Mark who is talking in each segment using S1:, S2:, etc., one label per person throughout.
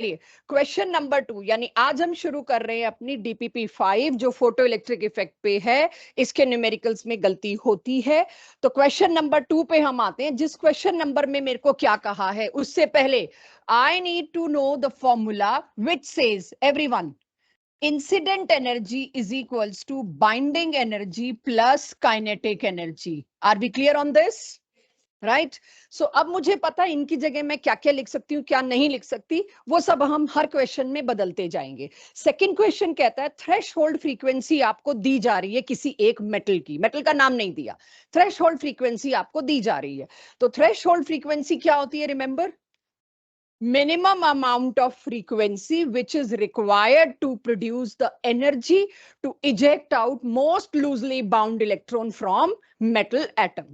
S1: Question number 2, यानी आज हम शुरू कर रहे हैं अपनी DPP 5 जो फोटो इलेक्ट्रिक इफेक्ट पे है। इसके न्यूमेरिकल्स में गलती होती है। तो क्वेश्चन नंबर 2 पे हम आते हैं। जिस क्वेश्चन नंबर में मेरे को क्या कहा है उससे पहले I need to know the formula which says everyone incident energy is equals to binding energy plus kinetic energy. Are we clear on this? Right. So अब मुझे पता है इनकी जगह मैं क्या क्या लिख सकती हूँ, क्या नहीं लिख सकती, वो सब हम हर क्वेश्चन में बदलते जाएंगे। सेकंड क्वेश्चन कहता है थ्रेश होल्ड फ्रीक्वेंसी आपको दी जा रही है किसी एक मेटल की, मेटल का नाम नहीं दिया, थ्रेश होल्ड फ्रीक्वेंसी आपको दी जा रही है। तो थ्रेश होल्ड फ्रीक्वेंसी क्या होती है? Remember, minimum amount of frequency which is required to produce the energy to eject out most loosely bound electron from metal atom.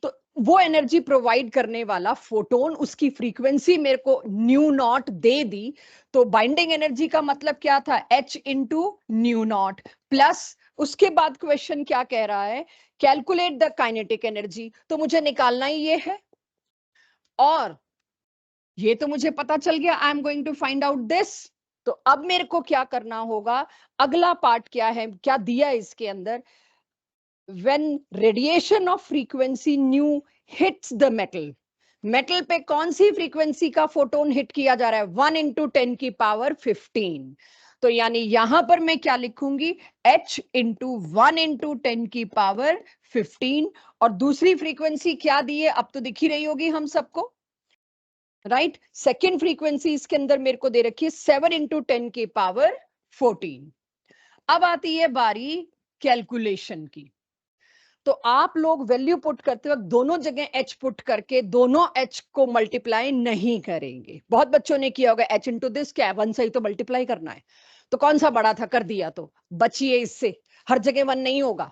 S1: तो वो एनर्जी प्रोवाइड करने वाला फोटोन, उसकी फ्रीक्वेंसी मेरे को न्यू नॉट दे दी। तो बाइंडिंग एनर्जी का मतलब क्या था? H into new not plus, उसके बाद क्वेश्चन क्या कह रहा है? Calculate the kinetic energy. तो मुझे निकालना ही ये है, और ये तो मुझे पता चल गया, I am going to find out this. तो अब मेरे को क्या करना होगा? अगला पार्ट क्या है, क्या दिया इसके अंदर? when radiation of frequency nu hits the metal, metal पे कौन सी फ्रीक्वेंसी का फोटोन हिट किया जा रहा है? 1 इंटू 10 की पावर 15। तो यानी यहां पर मैं क्या लिखूंगी? H इंटू 1 इंटू 10 की पावर 15। और दूसरी फ्रीक्वेंसी क्या दी है? अब तो दिख ही रही होगी हम सबको, राइट। सेकेंड फ्रीक्वेंसी इसके अंदर मेरे को दे रखी है 7 इंटू 10 की पावर 14। अब आती है बारी कैलकुलेशन की। तो आप लोग वैल्यू पुट करते वक्त दोनों जगह एच पुट करके दोनों एच को मल्टीप्लाई नहीं करेंगे। बहुत बच्चों ने किया होगा एच इंटू दिस, क्या 1 से ही तो मल्टीप्लाई करना है, तो कौन सा बड़ा था, कर दिया, तो बचिए इससे, हर जगह 1 नहीं होगा।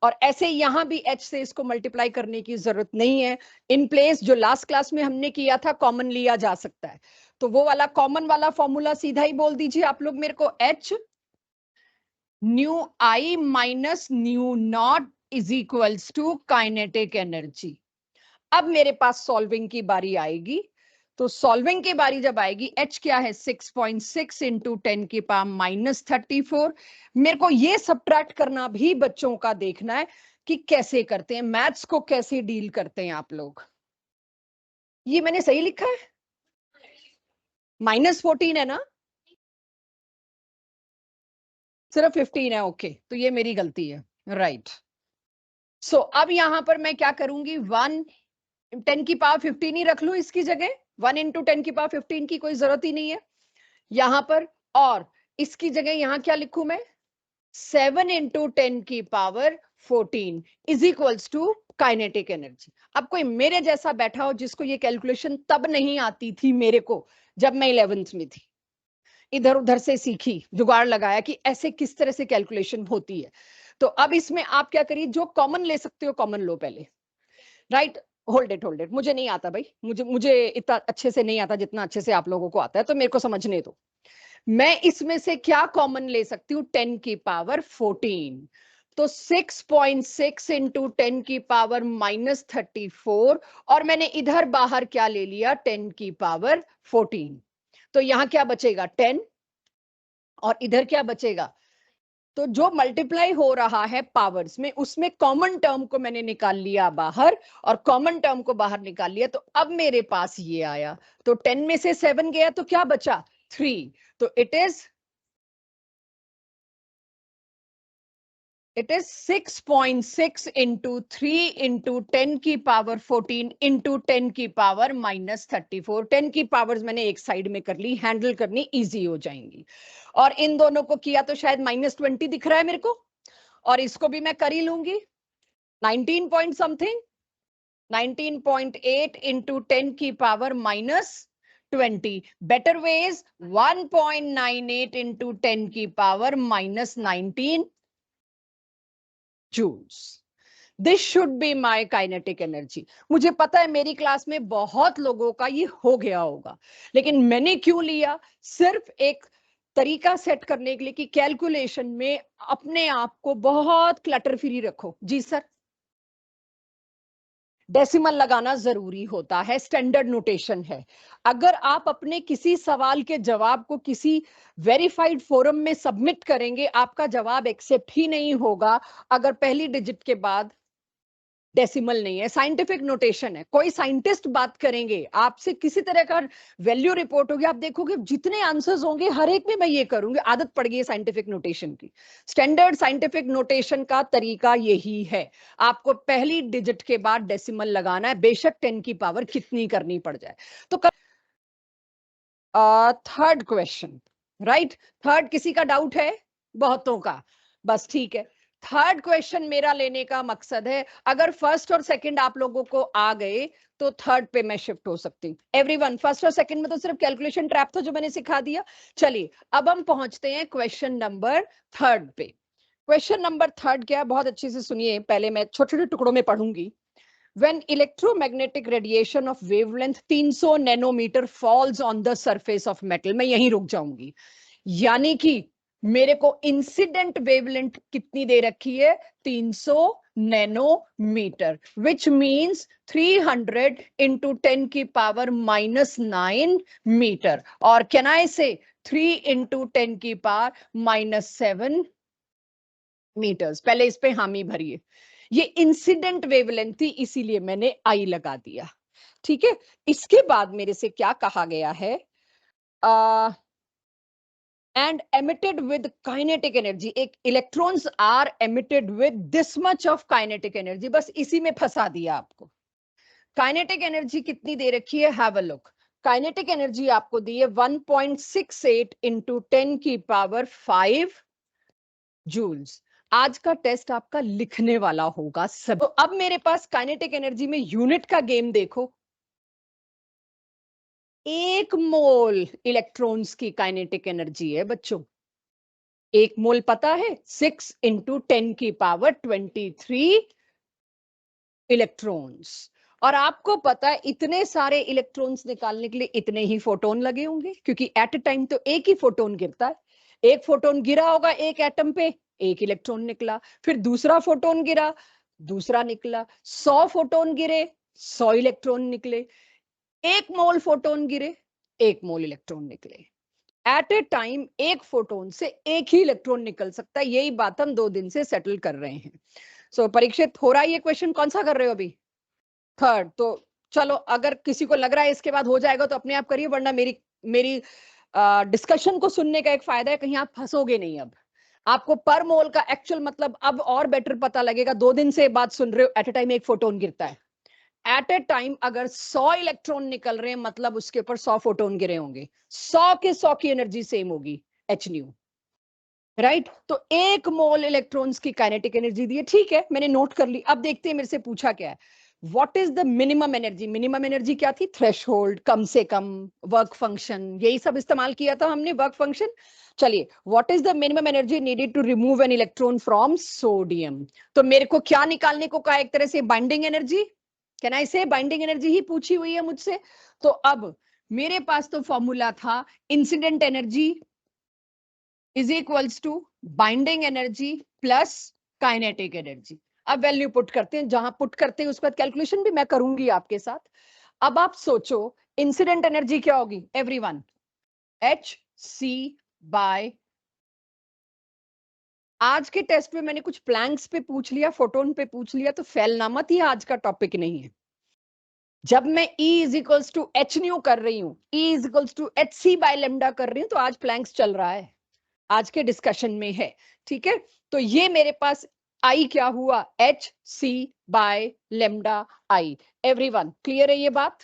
S1: और ऐसे यहां भी एच से इसको मल्टीप्लाई करने की जरूरत नहीं है। इन प्लेस जो लास्ट क्लास में हमने किया था कॉमन लिया जा सकता है, तो वो वाला कॉमन वाला फॉर्मूला सीधा ही बोल दीजिए आप लोग मेरे को, H nu I minus nu naught is equals to kinetic energy. अब मेरे पास सॉल्विंग की बारी आएगी। तो सॉल्विंग की बारी जब आएगी, एच क्या है? 6.6 इंटू 10 की पावर माइनस 34। मेरे को ये सब्ट्रैक्ट करना भी बच्चों का देखना है कि कैसे करते हैं, मैथ्स को कैसे डील करते हैं आप लोग। ये मैंने सही लिखा है? -14 है ना? सिर्फ 15 है, ओके, तो ये मेरी गलती है, राइट। सो अब यहां पर मैं क्या करूंगी? 1 10 की पावर 15 ही रख लू इसकी जगह, 1 इंटू 10 की पावर 15 की कोई जरूरत ही नहीं है यहां पर। और इसकी जगह यहां क्या लिखूं मैं? 7 इंटू 10 की power 14 is equals to kinetic energy. अब कोई मेरे जैसा बैठा हो जिसको ये कैलकुलेशन तब नहीं आती थी मेरे को, जब मैं 11th में थी, इधर उधर से सीखी, जुगाड़ लगाया कि ऐसे किस तरह से कैलकुलेशन होती है। तो अब इसमें आप क्या करिए, जो कॉमन ले सकते हो कॉमन लो पहले, राइट। होल्ड इट, मुझे नहीं आता भाई, मुझे मुझे इतना अच्छे से नहीं आता जितना अच्छे से आप लोगों को आता है, तो मेरे को समझने दो। मैं इसमें से क्या कॉमन ले सकती हूँ? 10 की पावर 14। तो 6.6 इंटू 10 की पावर -34, और मैंने इधर बाहर क्या ले लिया? 10 की पावर 14। तो यहां क्या बचेगा? 10, और इधर क्या बचेगा? तो जो मल्टीप्लाई हो रहा है पावर्स में, उसमें कॉमन टर्म को मैंने निकाल लिया बाहर, और कॉमन टर्म को बाहर निकाल लिया, तो अब मेरे पास ये आया। तो 10 में से 7 गया तो क्या बचा? 3। तो इट इज 6.6 इंटू 3 इंटू 10 की पावर 14 इंटू 10 की पावर -34। 10 की पावर्स मैंने एक साइड में कर ली, हैंडल करनी इजी हो जाएंगी। और इन दोनों को किया तो शायद -20 दिख रहा है मेरे को, और इसको भी मैं कर ही लूंगी। 19 पॉइंट समथिंग, 19.8 इंटू 10 की पावर -20। बेटर वेज 1.98 इंटू 10 की power -19 joules. This should be my kinetic energy. मुझे पता है मेरी क्लास में बहुत लोगों का ये हो गया होगा, लेकिन मैंने क्यों लिया? सिर्फ एक तरीका सेट करने के लिए कि कैलकुलेशन में अपने आप को बहुत क्लटर फ्री रखो। जी सर। डेसिमल लगाना जरूरी होता है, स्टैंडर्ड नोटेशन है। अगर आप अपने किसी सवाल के जवाब को किसी वेरीफाइड फोरम में सबमिट करेंगे, आपका जवाब एक्सेप्ट ही नहीं होगा अगर पहली डिजिट के बाद डेसिमल नहीं है। साइंटिफिक नोटेशन है। कोई साइंटिस्ट बात करेंगे, आपसे किसी तरह का वैल्यू रिपोर्ट होगी, आप देखोगे जितने आंसर्स होंगे हर एक में मैं ये करूंगी, आदत पड़ गई है साइंटिफिक नोटेशन की। स्टैंडर्ड साइंटिफिक नोटेशन का तरीका यही है, आपको पहली डिजिट के बाद डेसिमल लगाना है, बेशक 10 की पावर कितनी करनी पड़ जाए। तो थर्ड क्वेश्चन, राइट? थर्ड किसी का डाउट है? बहुतों का। बस ठीक है। थर्ड क्वेश्चन मेरा लेने का मकसद है, अगर फर्स्ट और सेकंड आप लोगों को आ गए तो थर्ड पे मैं शिफ्ट हो सकती हूँ। एवरीवन, फर्स्ट और सेकंड में तो सिर्फ कैलकुलेशन ट्रैप था जो मैंने सिखा दिया। चलिए अब हम पहुंचते हैं क्वेश्चन नंबर थर्ड पे। क्वेश्चन नंबर थर्ड क्या है, बहुत अच्छे से सुनिए, पहले मैं छोटे छोटे टुकड़ों में पढ़ूंगी। When electromagnetic radiation of wavelength 300 nanometre falls on the surface of metal, मैं यहीं रुक जाऊंगी। यानी कि मेरे को इंसिडेंट वेवलेंथ कितनी दे रखी है? 300 नैनोमीटर, विच मींस 300 इंटू 10 की पावर -9 मीटर, और कैन आई से 3 इंटू 10 की पावर -7 मीटर्स। पहले इस पे हामी भरिए। ये इंसिडेंट वेवलेंथ थी, इसीलिए मैंने आई लगा दिया। ठीक है, इसके बाद मेरे से क्या कहा गया है? And emitted with kinetic energy, एक electrons are emitted with this much of kinetic energy. बस इसी में फंसा दिया आपको। काइनेटिक एनर्जी कितनी दे रखी है? Have a look. Kinetic energy आपको दी है 1.68 इंटू 10 की पावर 5 जूल्स। आज का टेस्ट आपका लिखने वाला होगा सब। तो अब मेरे पास काइनेटिक एनर्जी में यूनिट का गेम देखो। 1 मोल इलेक्ट्रॉन्स की काइनेटिक एनर्जी है बच्चों। 1 मोल पता है? 6 इंटू 10 की पावर 23 इलेक्ट्रॉन्स। और आपको पता है इतने सारे इलेक्ट्रॉन्स निकालने के लिए इतने ही फोटोन लगे होंगे, क्योंकि एट अ टाइम तो एक ही फोटोन गिरता है। एक फोटोन गिरा होगा एक एटम पे, एक इलेक्ट्रॉन निकला। फिर दूसरा फोटोन गिरा, दूसरा निकला। 100 फोटोन गिरे, 100 इलेक्ट्रॉन निकले। 1 मोल फोटोन गिरे, 1 मोल इलेक्ट्रॉन निकले। एट ए टाइम एक फोटोन से एक ही इलेक्ट्रॉन निकल सकता है। यही बात हम 2 दिन से सेटल कर रहे हैं। सो परीक्षित, हो रहा है ये क्वेश्चन? कौन सा कर रहे हो अभी? थर्ड। तो चलो, अगर किसी को लग रहा है इसके बाद हो जाएगा तो अपने आप करिए, वरना मेरी मेरी डिस्कशन को सुनने का एक फायदा है, कहीं आप फंसोगे नहीं। अब आपको पर मोल का एक्चुअल मतलब अब और बेटर पता लगेगा। 2 दिन से बात सुन रहे हो, एट ए टाइम एक फोटोन गिरता है। एट ए टाइम अगर 100 इलेक्ट्रॉन निकल रहे हैं, मतलब उसके ऊपर 100 फोटोन गिरे होंगे। 100 के 100 की एनर्जी सेम होगी, एच न्यू, राइट? तो 1 मोल इलेक्ट्रॉन्स की काइनेटिक एनर्जी दी है। ठीक है, मैंने नोट कर ली। अब देखते हैं मेरे से पूछा क्या है। What is the minimum energy? Minimum energy क्या थी? थ्रेशहोल्ड, कम से कम, वर्क फंक्शन, यही सब इस्तेमाल किया था हमने, वर्क फंक्शन। चलिए, what is the minimum energy needed to remove an electron from sodium? तो मेरे को क्या निकालने को कहा? एक तरह से बाइंडिंग एनर्जी। कैन आई से बाइंडिंग एनर्जी ही पूछी हुई है मुझसे। तो अब मेरे पास तो फॉर्मूला था, incident energy is equals to binding energy plus kinetic energy. अब वैल्यू पुट करते हैं, जहां पुट करते हैं उसके बाद कैलकुलेशन भी मैं करूंगी आपके साथ। अब आप सोचो, इंसिडेंट एनर्जी क्या होगी एवरीवन? एच सी बाय, आज के टेस्ट में मैंने कुछ प्लैंक्स पे पूछ लिया, फोटोन पे पूछ लिया, तो फैलना मत, ये आज का टॉपिक नहीं है। जब मैं E is equals to H nu कर रही हूं, E is equals to H C by lambda कर रही हूं, तो आज प्लैंक्स चल रहा है, आज के डिस्कशन में है। ठीक है, तो ये मेरे पास आई क्या हुआ? एच सी बाय लेमडा आई। एवरीवन क्लियर है ये बात?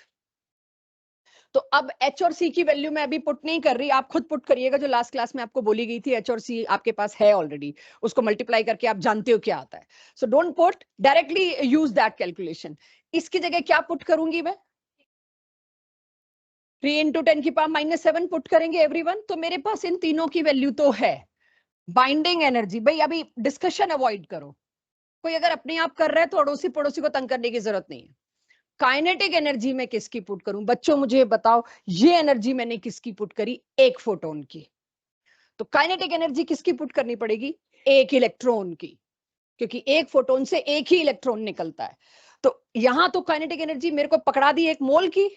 S1: तो अब एच और सी की वैल्यू मैं अभी पुट नहीं कर रही, आप खुद पुट करिएगा, जो लास्ट क्लास में आपको बोली गई थी। एच और सी आपके पास है ऑलरेडी, उसको मल्टीप्लाई करके आप जानते हो क्या आता है। So don't put, directly use that calculation. इसकी जगह क्या पुट करूंगी मैं? 3 इंटू 10 की पावर -7 पुट करेंगे एवरीवन। तो मेरे पास इन तीनों की वैल्यू तो है। बाइंडिंग एनर्जी, भाई अभी डिस्कशन अवॉइड करो। कोई अगर अपने आप कर रहा है तो अड़ोसी पड़ोसी को तंग करने की जरूरत नहीं है। काइनेटिक एनर्जी में किसकी पुट करूं? बच्चों मुझे बताओ, ये एनर्जी मैंने किसकी पुट करी? एक फोटोन की। तो काइनेटिक एनर्जी किसकी पुट करनी पड़ेगी? एक इलेक्ट्रॉन की, क्योंकि एक फोटोन से एक ही इलेक्ट्रॉन निकलता है। तो यहां तो काइनेटिक एनर्जी मेरे को पकड़ा दी 1 मोल की,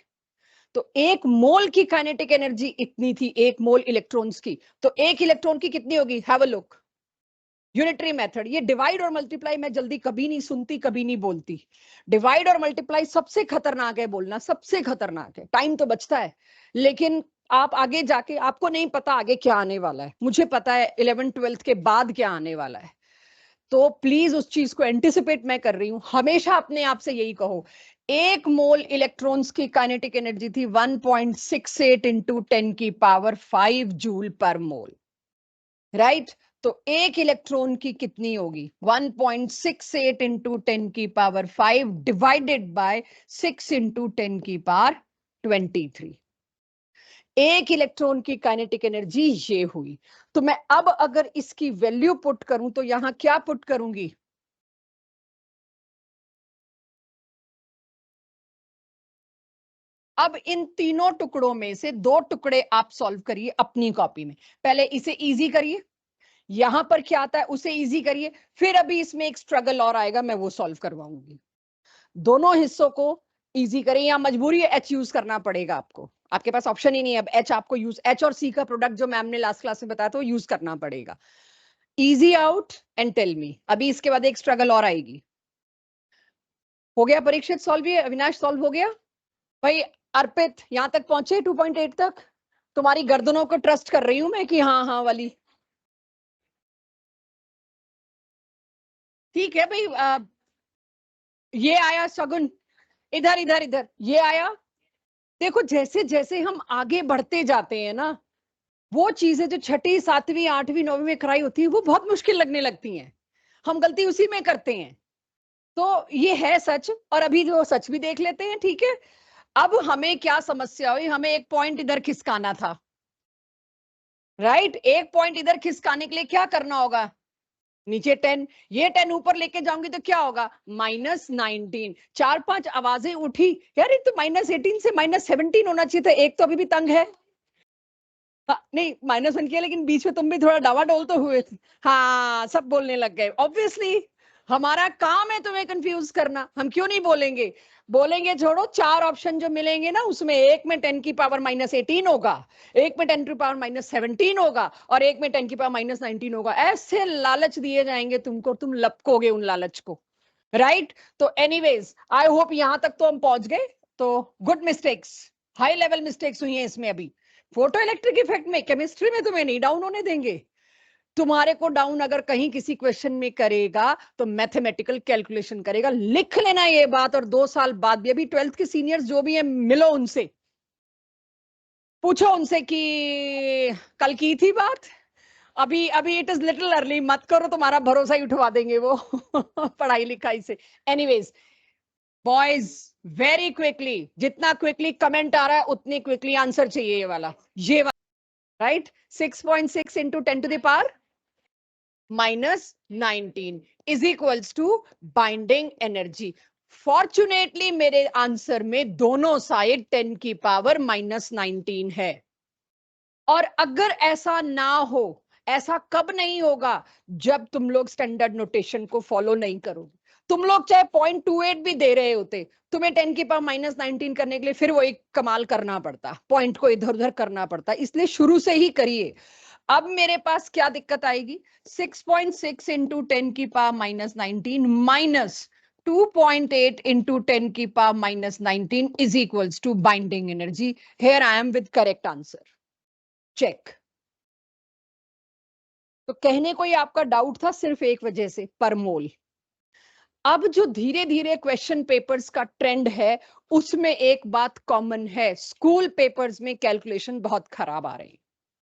S1: तो 1 मोल की काइनेटिक एनर्जी इतनी थी, 1 मोल इलेक्ट्रॉन्स की, तो 1 इलेक्ट्रॉन की कितनी होगी? Have a look. Unitary method, ये डिवाइड और मल्टीप्लाई मैं जल्दी कभी नहीं सुनती, कभी नहीं बोलती। डिवाइड और मल्टीप्लाई सबसे खतरनाक है बोलना, सबसे खतरनाक है। टाइम तो बचता है, लेकिन आप आगे जाके आपको नहीं पता आगे क्या आने वाला है। मुझे पता है 11th 12th के बाद क्या आने वाला है, तो प्लीज उस चीज को एंटिसिपेट मैं कर रही हूं। हमेशा अपने आप से यही कहो, 1 मोल इलेक्ट्रॉन्स की काइनेटिक एनर्जी थी 1.68 इंटू 10 की पावर 5 जूल पर मोल, राइट? तो 1 इलेक्ट्रॉन की कितनी होगी? 1.68 इंटू 10 की पावर 5 डिवाइडेड बाय 6 इंटू 10 की पावर 23। 1 इलेक्ट्रॉन की काइनेटिक एनर्जी ये हुई। तो मैं अब अगर इसकी वैल्यू पुट करूं तो यहां क्या पुट करूंगी? अब इन तीनों टुकड़ों में से 2 टुकड़े आप सॉल्व करिए अपनी कॉपी में। पहले इसे इजी करिए, यहां पर क्या आता है उसे इजी करिए, फिर अभी इसमें एक स्ट्रगल और आएगा, मैं वो सॉल्व करवाऊंगी। दोनों हिस्सों को इजी करें, या मजबूरी है एच यूज करना पड़ेगा आपको, आपके पास ऑप्शन ही नहीं है अब। एच आपको यूज, एच और सी का प्रोडक्ट जो मैम ने लास्ट क्लास में बताया था वो यूज करना पड़ेगा। Easy out and tell me. अभी इसके बाद एक स्ट्रगल और आएगी। हो गया परीक्षित सॉल्व? ये अविनाश सॉल्व हो गया भाई? अर्पित यहां तक पहुंचे 2.8 तक? तुम्हारी गर्दनों को ट्रस्ट कर रही हूं मैं कि हाँ हाँ वाली। ठीक है भाई। ये आया शगुन, इधर इधर इधर, ये आया। देखो जैसे जैसे हम आगे बढ़ते जाते हैं ना, वो चीजें जो छठी सातवीं आठवीं नौवीं में कराई होती है वो बहुत मुश्किल लगने लगती हैं। हम गलती उसी में करते हैं। तो ये है सच, और अभी जो सच भी देख लेते हैं, ठीक है? अब हमें क्या समस्या हुई? हमें एक पॉइंट इधर खिसकाना था, राइट? एक पॉइंट इधर खिसकाने के लिए क्या करना होगा? नीचे 10, ये 10 ऊपर लेके जाऊंगी तो क्या होगा? -19। 4-5 आवाजें उठी, यार ये तो -18 से -17 होना चाहिए था, एक तो अभी भी तंग है। हाँ, नहीं -1 किया, लेकिन बीच में तुम भी थोड़ा डावाडोल तो हुए थे। हाँ, सब बोलने लग गए ऑब्वियसली। हमारा काम है तुम्हें कंफ्यूज करना, हम क्यों नहीं बोलेंगे? बोलेंगे छोड़ो। 4 ऑप्शन जो मिलेंगे ना, उसमें एक में 10 की पावर -18 होगा, एक में 10 की पावर -17 होगा, और एक में 10 की पावर -19 होगा। ऐसे लालच दिए जाएंगे तुमको, तुम लपकोगे उन लालच को, राइट? तो एनीवेज आई होप यहां तक तो हम पहुंच गए। तो good mistakes, high level mistakes हुई हैं इसमें अभी। फोटो इलेक्ट्रिक इफेक्ट में, केमिस्ट्री में तुम्हें नहीं डाउन होने देंगे। तुम्हारे को डाउन अगर कहीं किसी क्वेश्चन में करेगा तो मैथमेटिकल कैलकुलेशन करेगा, लिख लेना ये बात। और 2 साल बाद भी, अभी 12th के सीनियर्स जो भी हैं, मिलो उनसे, पूछो उनसे कि कल की थी बात। अभी अभी इट इज लिटिल अर्ली, मत करो, तुम्हारा भरोसा ही उठवा देंगे वो पढ़ाई लिखाई से। एनीवेज बॉयज, वेरी क्विकली, जितना क्विकली कमेंट आ रहा है उतनी क्विकली आंसर चाहिए ये वाला, ये वाला, right? 6.6 into 10 to the power -19 is equals to binding energy. Fortunately मेरे आंसर में दोनों साइड 10 की पावर -19 है। और अगर ऐसा ना हो, ऐसा कब नहीं होगा? जब तुम लोग स्टैंडर्ड नोटेशन को फॉलो नहीं करोगे। तुम लोग चाहे 0.28 भी दे रहे होते, तुम्हें 10 की पावर -19 करने के लिए फिर वो एक कमाल करना पड़ता, पॉइंट को इधर उधर करना पड़ता। इसलिए शुरू से ही करिए। अब मेरे पास क्या दिक्कत आएगी? 6.6 इंटू 10 की पावर -19 माइनस 2.8 इंटू 10 की power -19 is equals to binding energy. Here I am with correct answer, check. तो कहने को ही आपका डाउट था सिर्फ एक वजह से, पर मोल। अब जो धीरे धीरे क्वेश्चन पेपर्स का ट्रेंड है, उसमें एक बात कॉमन है, स्कूल पेपर्स में कैलकुलेशन बहुत खराब आ रहे हैं,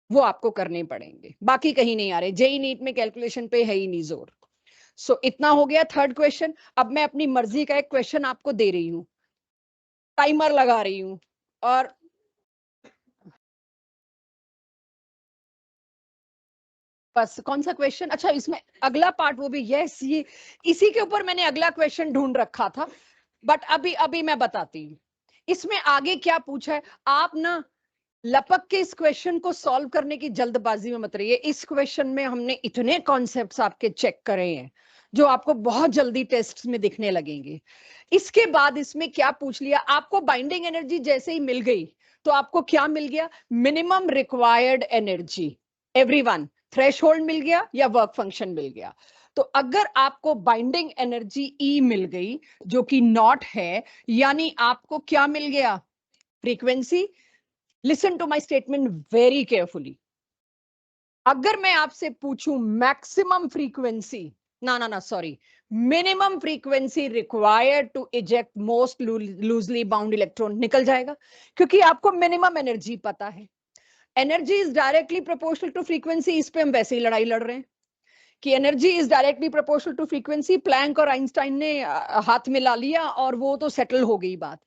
S1: वो आपको करने पड़ेंगे, बाकी कहीं नहीं आ रहे। जेई नीट में कैलकुलेशन पे है ही नहीं जोर। सो इतना हो गया थर्ड क्वेश्चन। अब मैं अपनी मर्जी का एक क्वेश्चन आपको दे रही हूँ, टाइमर लगा रही हूँ, और बस। कौन सा क्वेश्चन? अच्छा, इसमें अगला पार्ट वो भी, यस, ये इसी के ऊपर मैंने अगला क्वेश्चन ढूंढ रखा था, बट अभी अभी मैं बताती हूँ इसमें आगे क्या पूछा है। आप ना लपक के इस क्वेश्चन को सॉल्व करने की जल्दबाजी में मत रहिए। इस क्वेश्चन में हमने इतने कॉन्सेप्ट्स आपके चेक करे हैं जो आपको बहुत जल्दी टेस्ट में दिखने लगेंगे। इसके बाद इसमें क्या पूछ लिया, आपको बाइंडिंग एनर्जी जैसे ही मिल गई तो आपको क्या मिल गया, minimum required energy. Everyone, threshold मिल गया या वर्क फंक्शन मिल गया। तो अगर आपको बाइंडिंग एनर्जी ई मिल गई जो कि नॉट है, यानी आपको क्या मिल गया, frequency. Listen to my statement very carefully. अगर मैं आपसे पूछूं मैक्सिमम फ्रीक्वेंसी, ना ना ना sorry, minimum frequency required to eject most loosely bound electron, निकल जाएगा, क्योंकि आपको मिनिमम एनर्जी पता है। Energy is directly proportional to frequency, इस पे हम वैसे ही लड़ाई लड़ रहे हैं कि energy is directly proportional to frequency. Planck और आइंस्टाइन ने हाथ मिला लिया और वो तो सेटल हो गई बात।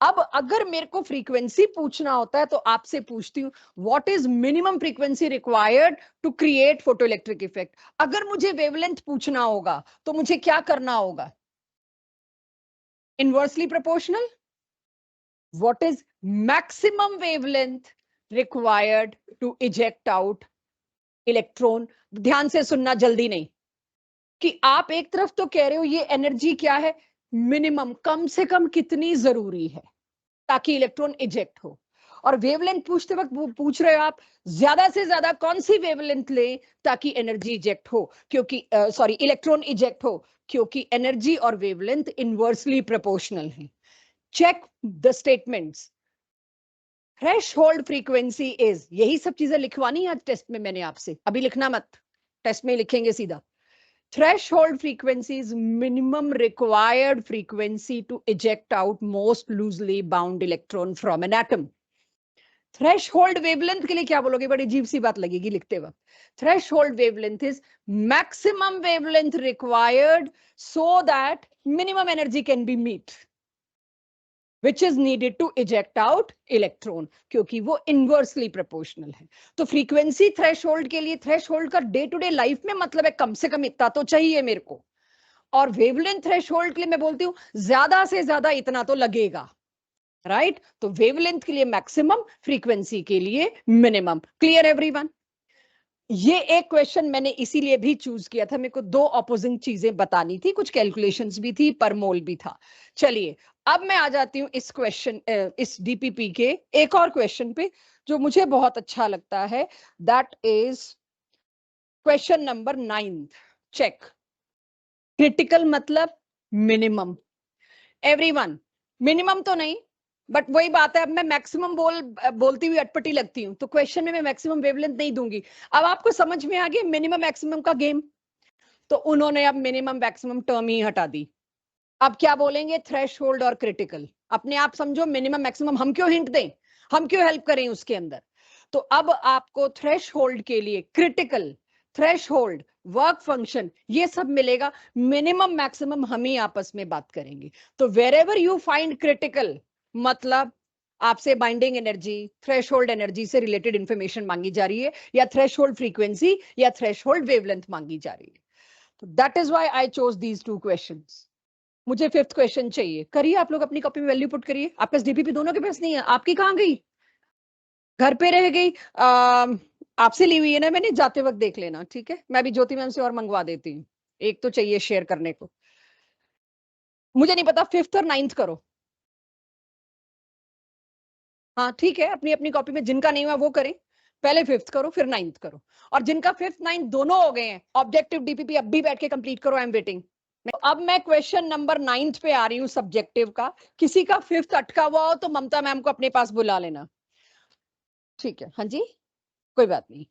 S1: अब अगर मेरे को फ्रीक्वेंसी पूछना होता है तो आपसे पूछती हूँ, what is minimum frequency required to create photoelectric effect. अगर मुझे वेवलेंथ पूछना होगा तो मुझे क्या करना होगा, inversely proportional. What is maximum wavelength required to eject out electron. ध्यान से सुनना, जल्दी नहीं, कि आप एक तरफ तो कह रहे हो ये एनर्जी क्या है, मिनिमम, कम से कम कितनी जरूरी है ताकि इलेक्ट्रॉन इजेक्ट हो, और वेवलेंथ पूछते वक्त वो पूछ रहे हो आप ज्यादा से ज्यादा कौन सी वेवलेंथ ले ताकि एनर्जी इजेक्ट हो, क्योंकि सॉरी इलेक्ट्रॉन इजेक्ट हो, क्योंकि एनर्जी और वेवलेंथ इनवर्सली प्रोपोर्शनल है। Check the statements. Threshold frequency is, यही सब चीजें लिखवानी है आज टेस्ट में मैंने आपसे, अभी लिखना मत, टेस्ट में लिखेंगे सीधा। Threshold frequency is minimum required frequency to eject out most loosely bound electron from an atom. Threshold wavelength के लिए क्या बोलोगे, बड़ी अजीब सी बात लगेगी लिखते वक्त। Threshold wavelength is maximum wavelength required so that minimum energy can be met, which is needed to eject out electron, क्योंकि वो इनवर्सली प्रोपोर्शनल है। तो फ्रीक्वेंसी थ्रेशोल्ड के लिए, थ्रेशोल्ड का डे टू डे लाइफ में मतलब है कम से कम इतना तो चाहिए मेरे को, और वेवलेंथ थ्रेशोल्ड के लिए मैं बोलती हूं ज्यादा से ज्यादा इतना तो लगेगा, राइट। तो वेवलेंथ के लिए मैक्सिमम, फ्रीक्वेंसी के लिए मिनिमम। Clear everyone. ये एक क्वेश्चन मैंने इसीलिए भी चूज किया था, मेरे को दो ऑपोजिंग चीजें बतानी थी, कुछ कैलकुलेशंस भी थी, पर मोल भी था। चलिए अब मैं आ जाती हूं इस क्वेश्चन, इस डीपीपी के एक और क्वेश्चन पे जो मुझे बहुत अच्छा लगता है, that is question number 9। Check, critical मतलब मिनिमम। एवरीवन, मिनिमम तो नहीं, बट वही बात है, अब मैं मैक्सिमम बोलती हुई अटपटी लगती हूँ, तो क्वेश्चन में मैं मैक्सिमम वेवलेंथ नहीं दूंगी। अब आपको समझ में आ गया मिनिमम मैक्सिमम का गेम, तो उन्होंने अब मिनिमम मैक्सिमम टर्म ही हटा दी। अब क्या बोलेंगे, थ्रेशोल्ड और क्रिटिकल। अपने आप समझो, मिनिमम मैक्सिमम हम क्यों हिंट दें, हम क्यों हेल्प करें उसके अंदर। तो अब आपको थ्रेशोल्ड के लिए क्रिटिकल, थ्रेशोल्ड, वर्क फंक्शन, ये सब मिलेगा। मिनिमम मैक्सिमम हम ही आपस में बात करेंगे। तो वेरेवर यू फाइंड क्रिटिकल, मतलब आपसे बाइंडिंग एनर्जी, थ्रेशोल्ड एनर्जी से रिलेटेड इंफॉर्मेशन मांगी जा रही है, या थ्रेशोल्ड फ्रीक्वेंसी या थ्रेशोल्ड वेवलेंथ मांगी जा रही है। तो that is why I chose these two questions. मुझे फिफ्थ क्वेश्चन चाहिए, करिए आप लोग अपनी कॉपी में वैल्यू पुट करिए। आपके पास डीपीपी दोनों के पास नहीं है, आपकी कहाँ गई, घर पे रह गई। आपसे ली हुई है ना मैंने, जाते वक्त देख लेना, ठीक है। मैं भी ज्योति मैम से और मंगवा देती हूँ, एक तो चाहिए शेयर करने को। मुझे नहीं पता, फिफ्थ और नाइन्थ करो। हाँ ठीक है, अपनी अपनी कॉपी में जिनका नहीं हुआ वो करें, पहले फिफ्थ करो फिर नाइन्थ करो, और जिनका फिफ्थ नाइन्थ दोनों हो गए हैं ऑब्जेक्टिव डीपीपी अब भी बैठ के कंप्लीट करो, आई एम वेटिंग। अब मैं क्वेश्चन नंबर 9 पे आ रही हूँ, सब्जेक्टिव का। किसी का फिफ्थ अटका हुआ हो तो ममता मैम को अपने पास बुला लेना, ठीक है। हाँ जी, कोई बात नहीं।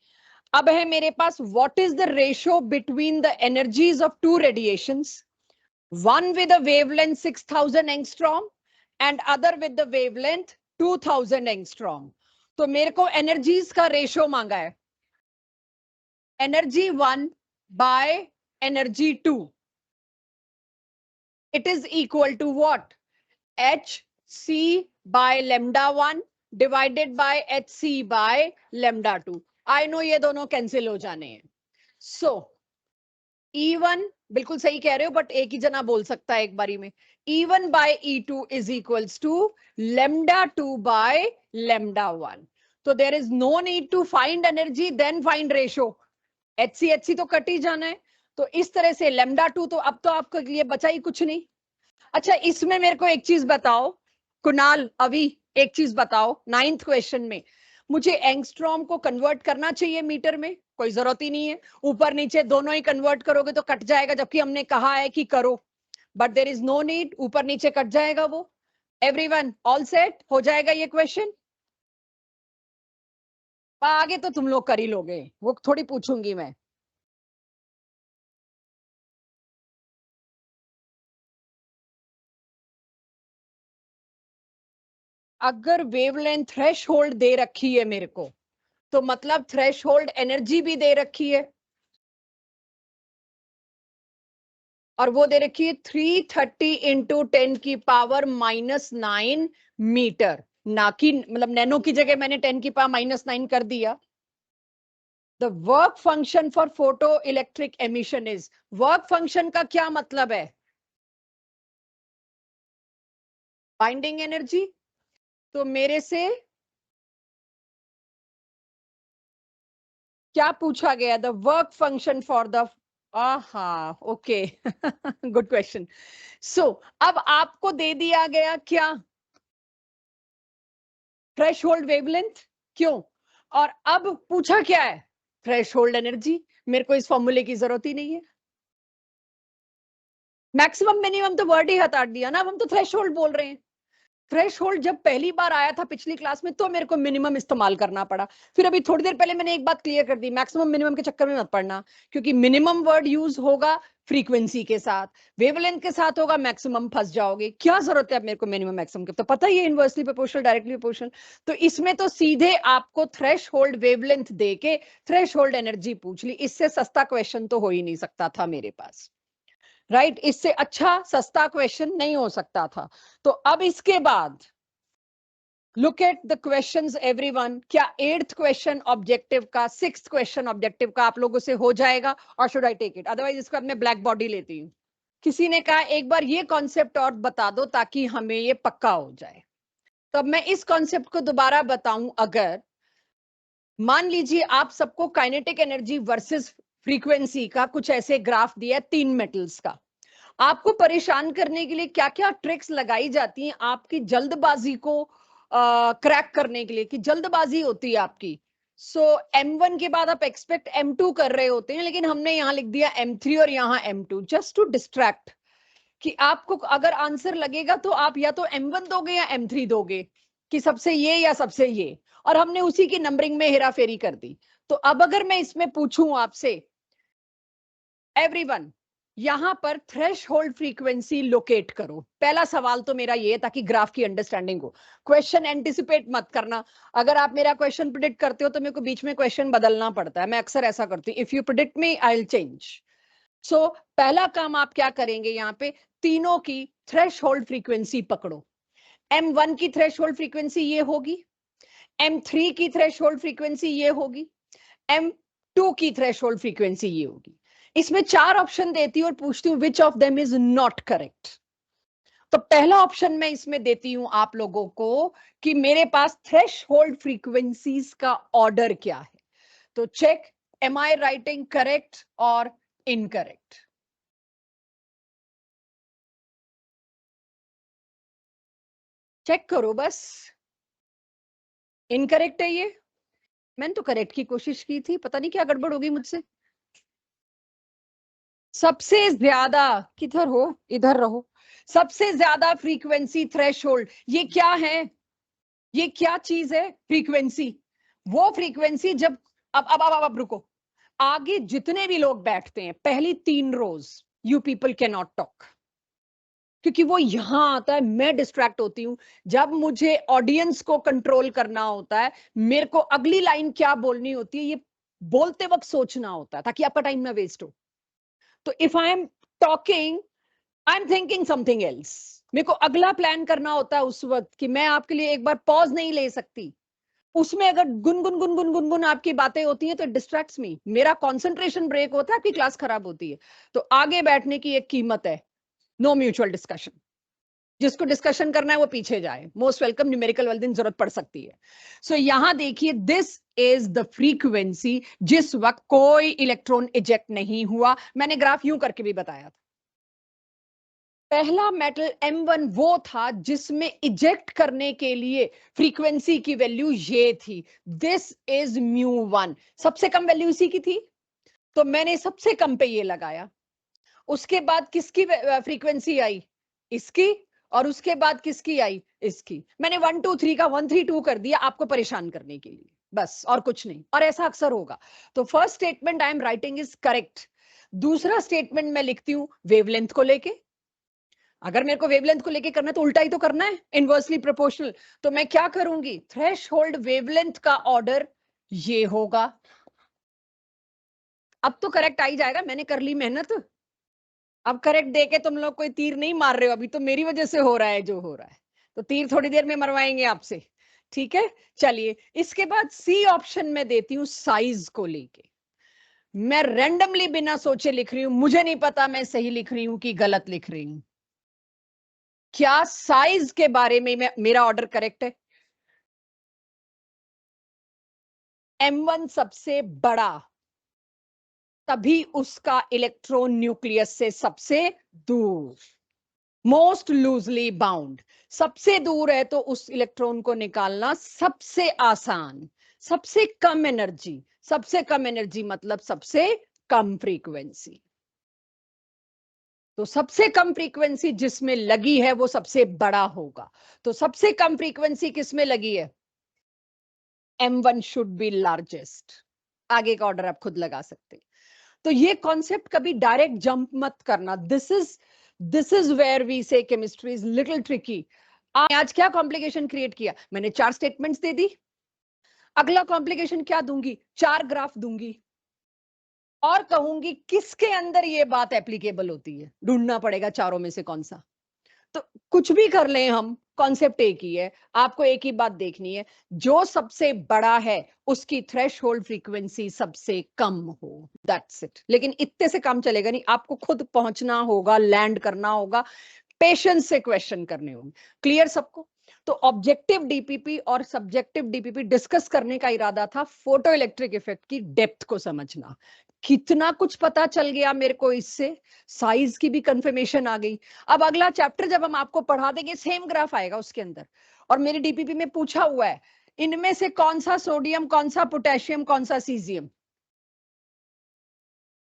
S1: अब है मेरे पास, what is the ratio between the energies of two radiations, one with a wavelength 6000 angstrom and other with the wavelength 2000 angstrom। तो मेरे को एनर्जीज का रेशियो मांगा है, energy 1 by energy 2, it is equal to what, hc by lambda 1 divided by hc by lambda 2। I know ये दोनों cancel हो जाने हैं। सो E1, बिल्कुल सही कह रहे हो, बट एक ही जना बोल सकता है एक बारी में। E1 by E2 is equals to lambda 2 by lambda 1। तो there is no need to find energy then find ratio, HC HC तो कट ही जाना है। तो इस तरह से λ2 तो अब तो आपके लिए बचा ही कुछ नहीं। अच्छा, इसमें मेरे को एक चीज बताओ कुणाल, अभी एक चीज बताओ, 9th क्वेश्चन में मुझे एंगस्ट्रॉम को कन्वर्ट करना चाहिए मीटर में? कोई जरूरत ही नहीं है, ऊपर नीचे दोनों ही कन्वर्ट करोगे तो कट जाएगा, जबकि हमने कहा है कि करो, but there is no need, ऊपर नीचे कट जाएगा वो। एवरीवन ऑल सेट हो जाएगा ये क्वेश्चन? आगे तो तुम लोग कर ही लोगे, वो थोड़ी पूछूंगी मैं। अगर वेवलेंथ थ्रेश होल्ड दे रखी है मेरे को, तो मतलब थ्रेश होल्ड एनर्जी भी दे रखी है, और वो दे रखी है 330 इंटू 10⁻⁻9 मीटर, ना कि मतलब नैनो की जगह मैंने 10⁻⁹ कर दिया। The work function for photo electric emission is, work function का क्या मतलब है? Binding energy. तो मेरे से क्या पूछा गया? The work function for the, aha okay, good question. So अब आपको दे दिया गया क्या? Threshold wavelength. क्यों? और अब पूछा क्या है? Threshold energy. मेरे को इस फॉर्मूले की जरूरत ही नहीं है। मैक्सिमम मिनिमम तो वर्ड ही हटा दिया ना, अब हम तो थ्रेश होल्ड बोल रहे हैं। थ्रेश होल्ड जब पहली बार आया था पिछली क्लास में, तो मेरे को मिनिमम इस्तेमाल करना पड़ा। फिर अभी थोड़ी देर पहले मैंने एक बात क्लियर कर दी, मैक्सिमम मिनिमम के चक्कर में मत पड़ना, क्योंकि मिनिमम वर्ड यूज होगा फ्रीक्वेंसी के साथ, वेवलेंथ के साथ होगा मैक्सिमम, फंस जाओगे। क्या जरूरत है अब मेरे को मिनिमम मैक्सिमम की? तो पता ही है इनवर्सली प्रोपोर्शनल, डायरेक्टली प्रोपोर्शनल। तो इसमें तो सीधे आपको थ्रेश होल्ड वेवलेंथ देके थ्रेश होल्ड एनर्जी पूछ ली, इससे सस्ता क्वेश्चन तो हो ही नहीं सकता था मेरे पास, राइट? इससे अच्छा सस्ता क्वेश्चन नहीं हो सकता था। तो अब इसके बाद look at the questions everyone. क्या 8th क्वेश्चन ऑब्जेक्टिव का, 6th क्वेश्चन ऑब्जेक्टिव का आप लोगों से हो जाएगा, और should I take it? Otherwise इसको अब मैं ब्लैक बॉडी लेती हूँ। किसी ने कहा एक बार ये कॉन्सेप्ट और बता दो ताकि हमें ये पक्का हो जाए। तो अब मैं इस कॉन्सेप्ट को दोबारा बताऊं। अगर मान लीजिए आप सबको काइनेटिक एनर्जी वर्सेस फ्रीक्वेंसी का कुछ ऐसे ग्राफ दिया है 3 मेटल्स का, आपको परेशान करने के लिए क्या क्या ट्रिक्स लगाई जाती हैं आपकी जल्दबाजी को क्रैक करने के लिए, कि जल्दबाजी होती है आपकी। सो M1 के बाद आप एक्सपेक्ट M2 कर रहे होते हैं, लेकिन हमने यहां लिख दिया M3 और यहां M2, जस्ट टू डिस्ट्रैक्ट, कि आपको अगर आंसर लगेगा तो आप या तो M1 दोगे या M3 दोगे, कि सबसे ये या सबसे ये, और हमने उसी की नंबरिंग में हेराफेरी कर दी। तो अब अगर मैं इसमें पूछूं आपसे, एवरीवन यहां पर थ्रेश होल्ड फ्रीक्वेंसी लोकेट करो। पहला सवाल तो मेरा ये है, ताकि ग्राफ की अंडरस्टैंडिंग हो। क्वेश्चन एंटिसिपेट मत करना। अगर आप मेरा क्वेश्चन प्रिडिक्ट करते हो तो मेरे को बीच में क्वेश्चन बदलना पड़ता है, मैं अक्सर ऐसा करती हूँ। If you predict me I will change. So पहला काम आप क्या करेंगे, यहाँ पे तीनों की थ्रेश होल्ड फ्रीक्वेंसी पकड़ो। M1 की थ्रेश होल्ड फ्रीक्वेंसी ये होगी, M3 की थ्रेश होल्ड फ्रीक्वेंसी ये होगी, M2 की थ्रेश होल्ड फ्रीक्वेंसी ये होगी। इसमें 4 ऑप्शन देती हूँ और पूछती हूँ which of them is not correct. तो पहला ऑप्शन मैं इसमें देती हूं आप लोगों को कि मेरे पास थ्रेश होल्ड फ्रीक्वेंसीज का ऑर्डर क्या है। तो check, am I writing correct और इनकरेक्ट? चेक करो बस। इनकरेक्ट है ये। मैंने तो करेक्ट की कोशिश की थी, पता नहीं क्या गड़बड़ होगी मुझसे। सबसे ज्यादा, किधर हो, इधर रहो। सबसे ज्यादा फ्रीक्वेंसी थ्रेशोल्ड, ये क्या है? ये क्या चीज है? फ्रीक्वेंसी। वो फ्रीक्वेंसी जब, अब रुको। आगे जितने भी लोग बैठते हैं पहली 3 रोज, you people can not talk, क्योंकि वो यहां आता है, मैं डिस्ट्रैक्ट होती हूं। जब मुझे ऑडियंस को कंट्रोल करना होता है, मेरे को अगली लाइन क्या बोलनी होती है ये बोलते वक्त सोचना होता है, ताकि आपका टाइम ना वेस्ट हो। तो if I am talking, I am thinking something else, मेरे को अगला प्लान करना होता है उस वक्त, कि मैं आपके लिए एक बार पॉज नहीं ले सकती। उसमें अगर गुनगुन गुनगुन गुनगुन आपकी बातें होती हैं तो डिस्ट्रैक्ट्स मी, मेरा कंसंट्रेशन ब्रेक होता है, आपकी क्लास खराब होती है। तो आगे बैठने की एक कीमत है, नो म्यूचुअल डिस्कशन। जिसको डिस्कशन करना है वो पीछे जाए, मोस्ट वेलकम, न्यूमेरिकल वाले दिन जरूरत पड़ सकती है। सो यहां देखिए, दिस इज द फ्रीक्वेंसी जिस वक्त कोई इलेक्ट्रॉन इजेक्ट नहीं हुआ। मैंने ग्राफ यूं करके भी बताया था। पहला मेटल M1 वो था जिसमें इजेक्ट करने के लिए फ्रीक्वेंसी की वैल्यू ये थी, दिस इज μ1। सबसे कम वैल्यू इसी की थी, तो मैंने सबसे कम पे ये लगाया। उसके बाद किसकी फ्रीक्वेंसी आई? इसकी। और उसके बाद किसकी आई? इसकी। मैंने 1 2 3 का 1 3 2 कर दिया आपको परेशान करने के लिए, बस और कुछ नहीं। और ऐसा अक्सर होगा। तो first statement I am writing is correct. दूसरा स्टेटमेंट मैं लिखती हूं वेवलेंथ को लेके। अगर मेरे को वेवलेंथ को लेके करना है तो उल्टा ही तो करना है, इनवर्सली प्रोपोर्शनल। तो मैं क्या करूंगी, थ्रेशोल्ड वेवलेंथ का ऑर्डर ये होगा। अब तो करेक्ट आ ही जाएगा, मैंने कर ली मेहनत। अब करेक्ट देके तुम लोग कोई तीर नहीं मार रहे हो, अभी तो मेरी वजह से हो रहा है जो हो रहा है, तो तीर थोड़ी देर में मरवाएंगे आपसे। ठीक है, चलिए इसके बाद सी ऑप्शन में देती हूं साइज को लेके। मैं रैंडमली बिना सोचे लिख रही हूं, मुझे नहीं पता मैं सही लिख रही हूं कि गलत लिख रही हूं। क्या साइज के बारे में मेरा ऑर्डर करेक्ट है? M1 सबसे बड़ा, तभी उसका इलेक्ट्रॉन न्यूक्लियस से सबसे दूर, मोस्ट लूजली बाउंड। सबसे दूर है तो उस इलेक्ट्रॉन को निकालना सबसे आसान, सबसे कम एनर्जी। सबसे कम एनर्जी मतलब सबसे कम फ्रीक्वेंसी। तो सबसे कम फ्रीक्वेंसी जिसमें लगी है वो सबसे बड़ा होगा। तो सबसे कम फ्रीक्वेंसी किसमें लगी है? M1 should be largest. आगे का ऑर्डर आप खुद लगा सकते हैं। तो ये कॉन्सेप्ट कभी डायरेक्ट जंप मत करना। दिस इज वेयर वी से केमिस्ट्री इज लिटिल ट्रिकी। आज क्या कॉम्प्लिकेशन क्रिएट किया, मैंने 4 स्टेटमेंट्स दे दी। अगला कॉम्प्लिकेशन क्या दूंगी, 4 ग्राफ दूंगी और कहूंगी किसके अंदर ये बात एप्लीकेबल होती है, ढूंढना पड़ेगा चारों में से कौन सा। तो कुछ भी कर लें हम, कॉन्सेप्ट एक ही है। आपको एक ही बात देखनी है, जो सबसे बड़ा है उसकी थ्रेशोल्ड फ्रीक्वेंसी सबसे कम हो, दैट्स इट। लेकिन इतने से काम चलेगा नहीं, आपको खुद पहुंचना होगा, लैंड करना होगा, पेशेंस से क्वेश्चन करने होंगे। क्लियर सबको? तो ऑब्जेक्टिव डीपीपी और सब्जेक्टिव डीपीपी डिस्कस करने का इरादा था फोटो इलेक्ट्रिक इफेक्ट की डेप्थ को समझना। कितना कुछ पता चल गया मेरे को इससे, साइज की भी कंफर्मेशन आ गई। अब अगला चैप्टर जब हम आपको पढ़ा देंगे, सेम ग्राफ आएगा उसके अंदर, और मेरी डीपीपी में पूछा हुआ है इनमें से कौन सा सोडियम, कौन सा पोटेशियम, कौन सा सीजियम।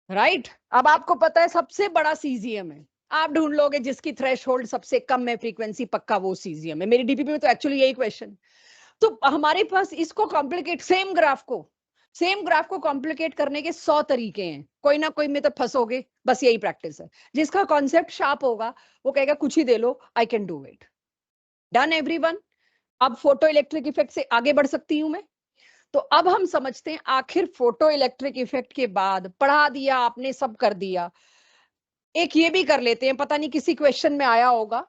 S1: राइट, अब आपको पता है सबसे बड़ा सीजियम है। आप ढूंढ लोगे जिसकी थ्रेशोल्ड सबसे कम है फ्रीक्वेंसी, पक्का वो सीजियम है। मेरी डीपीपी में तो एक्चुअली यही क्वेश्चन। तो हमारे पास इसको कॉम्प्लिकेट, सेम ग्राफ को कॉम्प्लिकेट करने के 100 तरीके हैं, कोई ना कोई में तो फंसोगे, बस यही प्रैक्टिस है। जिसका कॉन्सेप्ट शार्प होगा वो कहेगा कुछ ही दे लो, I can do it. Done everyone? अब फोटो इलेक्ट्रिक इफेक्ट से आगे बढ़ सकती हूं मैं। तो अब हम समझते हैं आखिर फोटो इलेक्ट्रिक इफेक्ट के बाद, पढ़ा दिया आपने, सब कर दिया, एक ये भी कर लेते हैं, पता नहीं किसी क्वेश्चन में आया होगा।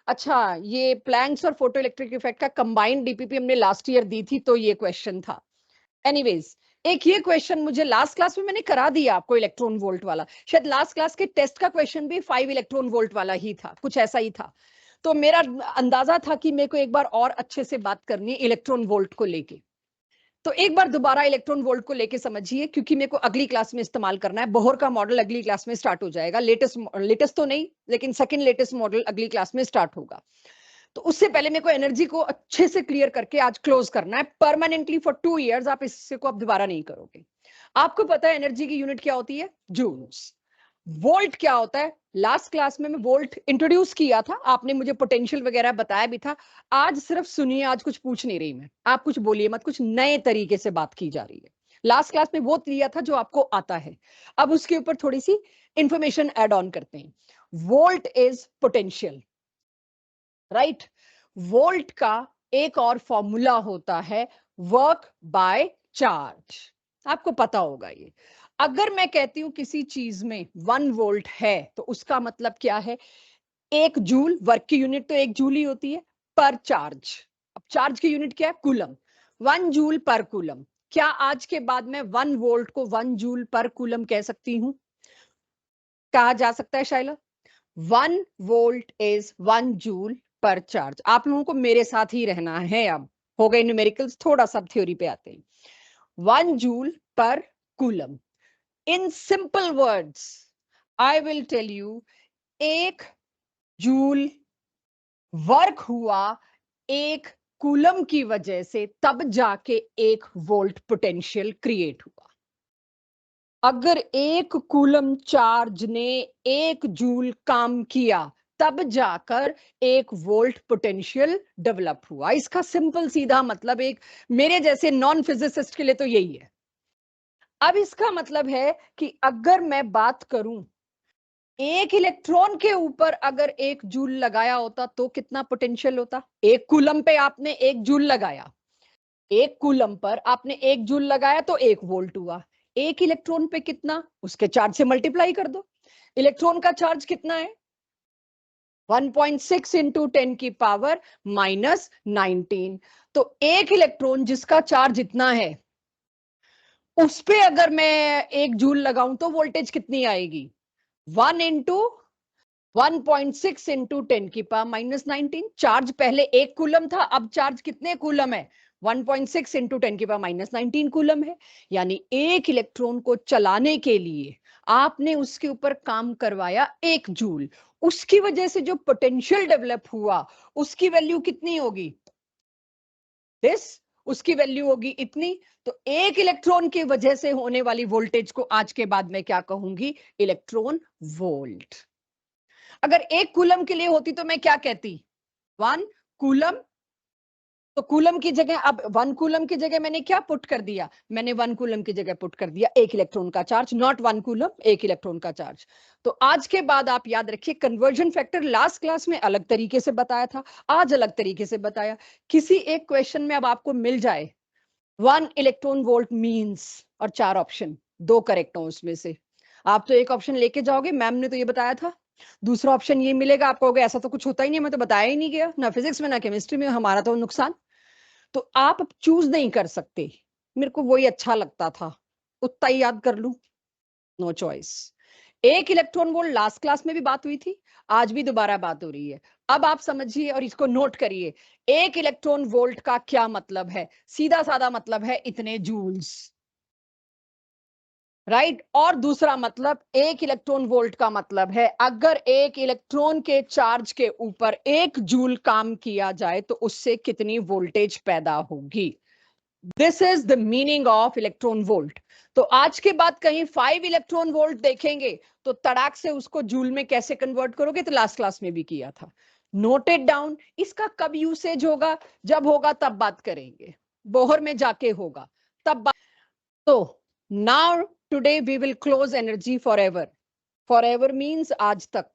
S1: अच्छा, ये प्लैंक्स और फोटो इलेक्ट्रिक इफेक्ट का कंबाइंड डीपीपी हमने लास्ट ईयर दी थी, तो ये क्वेश्चन था। एनीवेज, एक ये क्वेश्चन मुझे लास्ट क्लास में मैंने करा दिया आपको, इलेक्ट्रॉन वोल्ट वाला। शायद लास्ट क्लास के टेस्ट का क्वेश्चन भी 5 इलेक्ट्रॉन वोल्ट वाला ही था, कुछ ऐसा ही था। तो मेरा अंदाजा था कि मेरे को एक बार और अच्छे से बात करनी है इलेक्ट्रॉन वोल्ट को लेके। तो एक बार दोबारा इलेक्ट्रॉन वोल्ट को लेके समझिए, क्योंकि मेरे को अगली क्लास में इस्तेमाल करना है। बोहर का मॉडल अगली क्लास में स्टार्ट हो जाएगा, लेटेस्ट तो नहीं, लेकिन सेकंड लेटेस्ट मॉडल अगली क्लास में स्टार्ट होगा। तो उससे पहले मेरे को एनर्जी को अच्छे से क्लियर करके आज क्लोज करना है परमानेंटली फॉर 2 इयर्स। आप इससे को अब दोबारा नहीं करोगे। आपको पता है एनर्जी की यूनिट क्या होती है? जूल्स। वोल्ट क्या होता है? लास्ट क्लास में मैं वोल्ट इंट्रोड्यूस किया था, आपने मुझे पोटेंशियल वगैरह बताया भी था। आज सिर्फ सुनिए, आज कुछ पूछ नहीं रही मैं, आप कुछ बोलिए मत, कुछ नए तरीके से बात की जा रही है। लास्ट क्लास में वो लिया था जो आपको आता है, अब उसके ऊपर थोड़ी सी इंफॉर्मेशन ऐड ऑन करते हैं। Volt is potential, right. Volt का एक और फॉर्मूला होता है वर्क बाय चार्ज, आपको पता होगा ये। अगर मैं कहती हूं किसी चीज में 1 वोल्ट है तो उसका मतलब क्या है? 1 जूल, वर्क की यूनिट तो 1 जूल ही होती है, पर चार्ज। अब चार्ज की यूनिट क्या है? कूलम। 1 joule per coulomb. क्या आज के बाद मैं 1 वोल्ट को 1 जूल पर कूलम कह सकती हूं? कहा जा सकता है शायला? 1 वोल्ट इज 1 जूल पर चार्ज। आप लोगों को मेरे साथ ही रहना है। अब हो गए न्यूमेरिकल्स, थोड़ा सा थ्योरी पे आते हैं। 1 joule per coulomb. In simple words I will tell you, 1 joule work हुआ 1 कूलम की वजह से, तब जाके 1 वोल्ट पोटेंशियल क्रिएट हुआ। अगर 1 कूलम चार्ज ने 1 जूल काम किया, तब जाकर 1 वोल्ट पोटेंशियल डेवलप हुआ। इसका सिंपल सीधा मतलब, एक मेरे जैसे नॉन फिजिसिस्ट के लिए तो यही है। अब इसका मतलब है कि अगर मैं बात करूं, 1 इलेक्ट्रॉन के ऊपर अगर 1 जूल लगाया होता तो कितना पोटेंशियल होता? 1 कूलम पे आपने 1 जूल लगाया, 1 कूलम पर आपने 1 जूल लगाया तो 1 वोल्ट हुआ। 1 इलेक्ट्रॉन पे कितना? उसके चार्ज से मल्टीप्लाई कर दो। इलेक्ट्रॉन का चार्ज कितना है? 1.6 इंटू 10 की पावर -19। तो 1 इलेक्ट्रॉन जिसका चार्ज इतना है, उस पे अगर मैं 1 जूल लगाऊं तो वोल्टेज कितनी आएगी? 1 इंटू 1.6 इंटू 10 की पावर -19। चार्ज पहले 1 कूलम था, अब चार्ज कितने कूलम है? 1.6 इंटू 10 की पावर -19 कूलम है। यानी 1 इलेक्ट्रॉन को चलाने के लिए आपने उसके ऊपर काम करवाया 1 जूल। उसकी वजह से जो पोटेंशियल डेवलप हुआ, उसकी वैल्यू कितनी होगी? दिस, उसकी वैल्यू होगी इतनी। तो 1 इलेक्ट्रॉन की वजह से होने वाली वोल्टेज को आज के बाद मैं क्या कहूंगी? Electron volt. अगर 1 कूलम के लिए होती तो मैं क्या कहती? 1 कूलम। तो कूलम की जगह, अब 1 कूलम की जगह मैंने क्या पुट कर दिया? मैंने 1 कूलम की जगह पुट कर दिया 1 इलेक्ट्रॉन का चार्ज, नॉट 1 कूलम, 1 इलेक्ट्रॉन का चार्ज। तो आज के बाद आप याद रखिए, कन्वर्जन फैक्टर लास्ट क्लास में अलग तरीके से बताया था, आज अलग तरीके से बताया। किसी एक क्वेश्चन में अब आपको मिल जाए 1 इलेक्ट्रॉन वोल्ट मीन्स, और 4 ऑप्शन, 2 करेक्ट हो उसमें से, आप तो एक ऑप्शन लेके जाओगे, मैम ने तो ये बताया था। दूसरा ऑप्शन ये मिलेगा, आप कहोगे ऐसा तो कुछ होता ही नहीं, मैं तो बताया ही नहीं गया, ना फिजिक्स में ना केमिस्ट्री में, हमारा तो नुकसान। तो आप चूज नहीं कर सकते। मेरे को वही अच्छा लगता था, उतना ही याद कर लूं, no choice. 1 electron volt last class में भी बात हुई थी, आज भी दोबारा बात हो रही है। अब आप समझिए और इसको नोट करिए, 1 इलेक्ट्रॉन वोल्ट का क्या मतलब है? सीधा साधा मतलब है इतने जूल्स, राइट। और दूसरा मतलब, 1 इलेक्ट्रॉन वोल्ट का मतलब है अगर 1 इलेक्ट्रॉन के चार्ज के ऊपर 1 जूल काम किया जाए तो उससे कितनी वोल्टेज पैदा होगी। This is the meaning of electron volt. तो आज के बाद कहीं 5 इलेक्ट्रॉन वोल्ट देखेंगे तो तड़ाक से उसको जूल में कैसे कन्वर्ट करोगे, तो लास्ट क्लास में भी किया था। Noted down. इसका कब यूसेज होगा? जब होगा तब बात करेंगे, बोहर में जाके होगा तब बात। तो now today we will close energy forever. Forever means आज तक।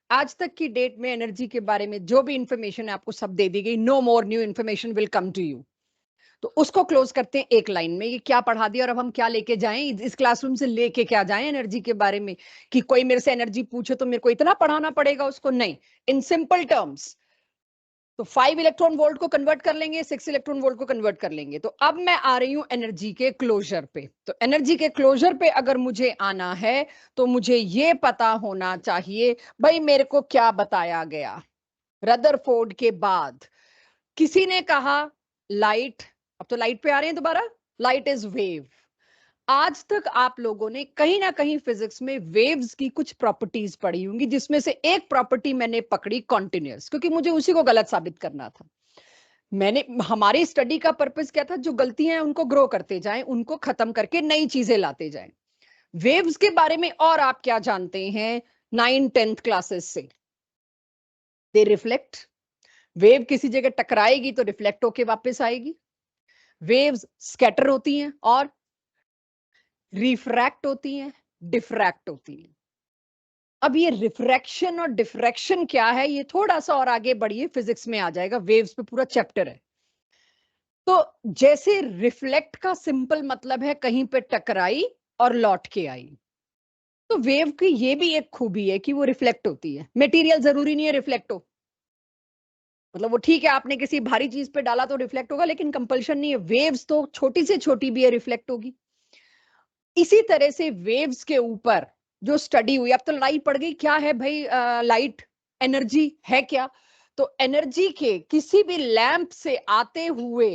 S1: आज तक की डेट में एनर्जी के बारे में जो भी इंफॉर्मेशन है आपको सब दे दी गई, no more new information will come to you. तो उसको क्लोज करते हैं एक लाइन में, ये क्या पढ़ा दिया और अब हम क्या लेके जाएं इस क्लासरूम से, लेके क्या जाएं एनर्जी के बारे में? कि कोई मेरे से एनर्जी पूछे तो मेरे को इतना पढ़ाना पड़ेगा उसको? नहीं, इन सिंपल टर्म्स। तो 5 इलेक्ट्रॉन वोल्ट को कन्वर्ट कर लेंगे, 6 इलेक्ट्रॉन वोल्ट को कन्वर्ट कर लेंगे। तो अब मैं आ रही हूं एनर्जी के क्लोजर पे। तो एनर्जी के क्लोजर पे अगर मुझे आना है तो मुझे ये पता होना चाहिए भाई मेरे को क्या बताया गया। रदरफोर्ड के बाद किसी ने कहा लाइट, अब तो लाइट पे आ रहे हैं दोबारा, लाइट इज वेव। आज तक आप लोगों ने कहीं ना कहीं फिजिक्स में वेव्स की कुछ प्रॉपर्टीज पढ़ी होंगी, जिसमें से एक प्रॉपर्टी मैंने पकड़ी कॉन्टिन्यूअस, क्योंकि मुझे उसी को गलत साबित करना था। मैंने, हमारी स्टडी का पर्पस क्या था? जो गलतियां हैं उनको ग्रो करते जाएं, उनको खत्म करके नई चीजें लाते जाएं। वेव्स के बारे में और आप क्या जानते हैं 9th-10th क्लासेस से? दे रिफ्लेक्ट। वेव किसी जगह टकराएगी तो रिफ्लेक्ट होके वापस आएगी। वेव्स स्कैटर होती हैं और रिफ्रैक्ट होती हैं, डिफ्रैक्ट होती हैं। अब ये रिफ्रैक्शन और डिफ्रैक्शन क्या है, ये थोड़ा सा और आगे बढ़िए फिजिक्स में आ जाएगा, वेव्स पे पूरा चैप्टर है। तो जैसे रिफ्लेक्ट का सिंपल मतलब है कहीं पे टकराई और लौट के आई, तो वेव की ये भी एक खूबी है कि वो रिफ्लेक्ट होती है। मटेरियल जरूरी नहीं है रिफ्लेक्ट हो, मतलब वो ठीक है आपने किसी भारी चीज पे डाला तो रिफ्लेक्ट होगा, लेकिन कंपल्शन नहीं है। वेव्स तो छोटी से छोटी भी है, रिफ्लेक्ट होगी। इसी तरह से वेव्स के ऊपर जो स्टडी हुई, अब तो लाइट पड़ गई, क्या है भाई लाइट एनर्जी है क्या? तो एनर्जी के किसी भी लैंप से आते हुए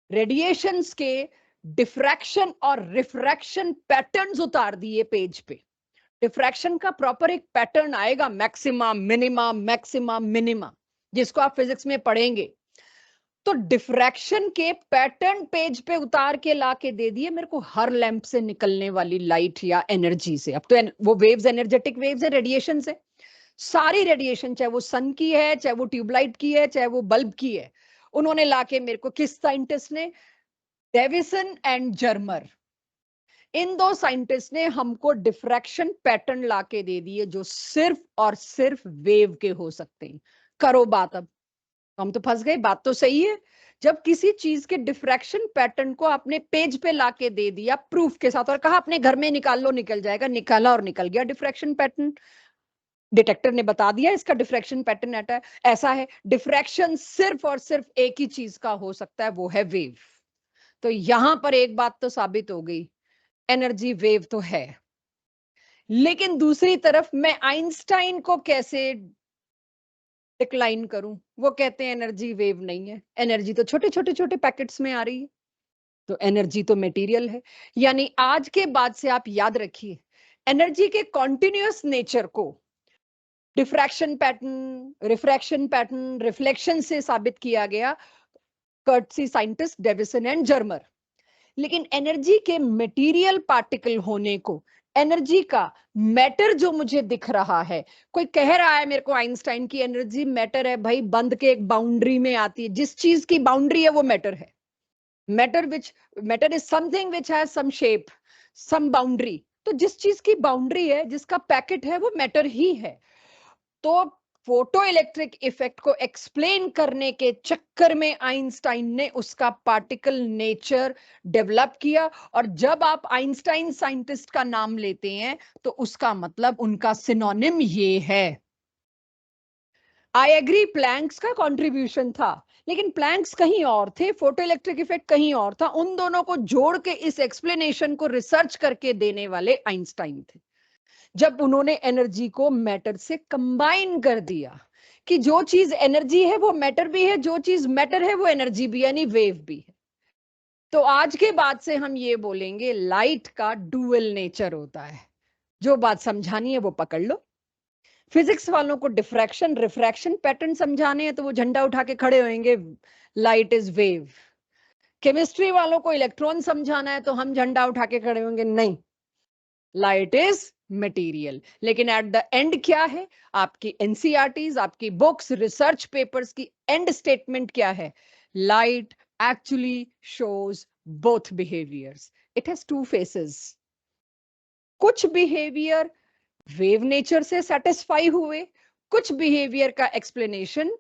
S1: रेडिएशंस के डिफ्रैक्शन और रिफ्रैक्शन पैटर्न्स उतार दिए पेज पे। डिफ्रैक्शन का प्रॉपर एक पैटर्न आएगा, मैक्सिमा मिनिमा मैक्सिमा मिनिमा, जिसको आप फिजिक्स में पढ़ेंगे। तो डिफ्रैक्शन के पैटर्न पेज पे उतार के ला के दे दिए मेरे को हर लैंप से निकलने वाली लाइट या एनर्जी से। अब तो वो वेव्स एनर्जेटिक वेव्स है रेडिएशन से, सारी रेडिएशन, चाहे वो सन की है, चाहे वो ट्यूबलाइट की है, चाहे वो बल्ब की है, उन्होंने लाके मेरे को, किस साइंटिस्ट ने? डेविसन एंड जर्मर, इन दो साइंटिस्ट ने हमको डिफ्रैक्शन पैटर्न लाके दे दिए जो सिर्फ और सिर्फ वेव के हो सकते हैं। करो बात। अब हम तो फंस गए, बात तो सही है। जब किसी चीज के डिफ्रैक्शन पैटर्न को आपने पेज पे लाके दे दिया प्रूफ के साथ और कहा अपने घर में निकाल लो, निकल जाएगा, निकाला और निकल गया डिफ्रैक्शन पैटर्न। डिटेक्टर ने बता दिया इसका डिफ्रैक्शन पैटर्न ऐसा है। डिफ्रैक्शन सिर्फ और सिर्फ एक ही चीज का हो सकता है, वो है वेव। तो यहां पर एक बात तो साबित हो गई, एनर्जी वेव तो है। लेकिन दूसरी तरफ मैं आइंस्टाइन को कैसे डिक्लाइन करूं? वो कहते हैं एनर्जी वेव नहीं है, एनर्जी तो छोटे छोटे छोटे पैकेट्स में आ रही है। तो एनर्जी तो मटेरियल है। यानी आज के बाद से आप याद रखिए, एनर्जी के कॉन्टिन्यूअस नेचर को diffraction pattern, refraction pattern, reflection से साबित किया गया, courtesy scientist Davisson and Germer. लेकिन एनर्जी के मटेरियल पार्टिकल होने को, एनर्जी का मैटर जो मुझे दिख रहा है, कोई कह रहा है मेरे को आइंस्टाइन की एनर्जी मैटर है, भाई बंद के एक बाउंड्री में आती है, जिस चीज की बाउंड्री है वो मैटर है। Matter is something which has some shape, some boundary. तो जिस चीज की बाउंड्री है, जिसका पैकेट है, वो मैटर ही है। तो फोटो इलेक्ट्रिक इफेक्ट को एक्सप्लेन करने के चक्कर में आइंस्टाइन ने उसका पार्टिकल नेचर डेवलप किया। और जब आप आइंस्टाइन साइंटिस्ट का नाम लेते हैं तो उसका मतलब उनका सिनोनिम ये है। आई एग्री, प्लैंक्स का कंट्रीब्यूशन था, लेकिन प्लैंक्स कहीं और थे, फोटो इलेक्ट्रिक इफेक्ट कहीं और था। उन दोनों को जोड़ के इस एक्सप्लेनेशन को रिसर्च करके देने वाले आइंस्टाइन थे। जब उन्होंने एनर्जी को मैटर से कंबाइन कर दिया कि जो चीज एनर्जी है वो मैटर भी है, जो चीज मैटर है वो एनर्जी भी, यानी वेव भी है। तो आज के बाद से हम ये बोलेंगे लाइट का डुअल नेचर होता है। जो बात समझानी है वो पकड़ लो। फिजिक्स वालों को डिफ्रैक्शन रिफ्रैक्शन पैटर्न समझाने हैं तो वो झंडा उठा के खड़े होंगे, लाइट इज वेव। केमिस्ट्री वालों को इलेक्ट्रॉन समझाना है तो हम झंडा उठा के खड़े होंगे, नहीं, लाइट इज मटेरियल। लेकिन एट द एंड क्या है? आपकी एनसीईआरटीज, आपकी बुक्स, रिसर्च पेपर्स की एंड स्टेटमेंट क्या है? Light actually shows both behaviours, it has two faces. कुछ बिहेवियर वेव नेचर से सेटिस्फाई हुए, कुछ बिहेवियर का एक्सप्लेनेशन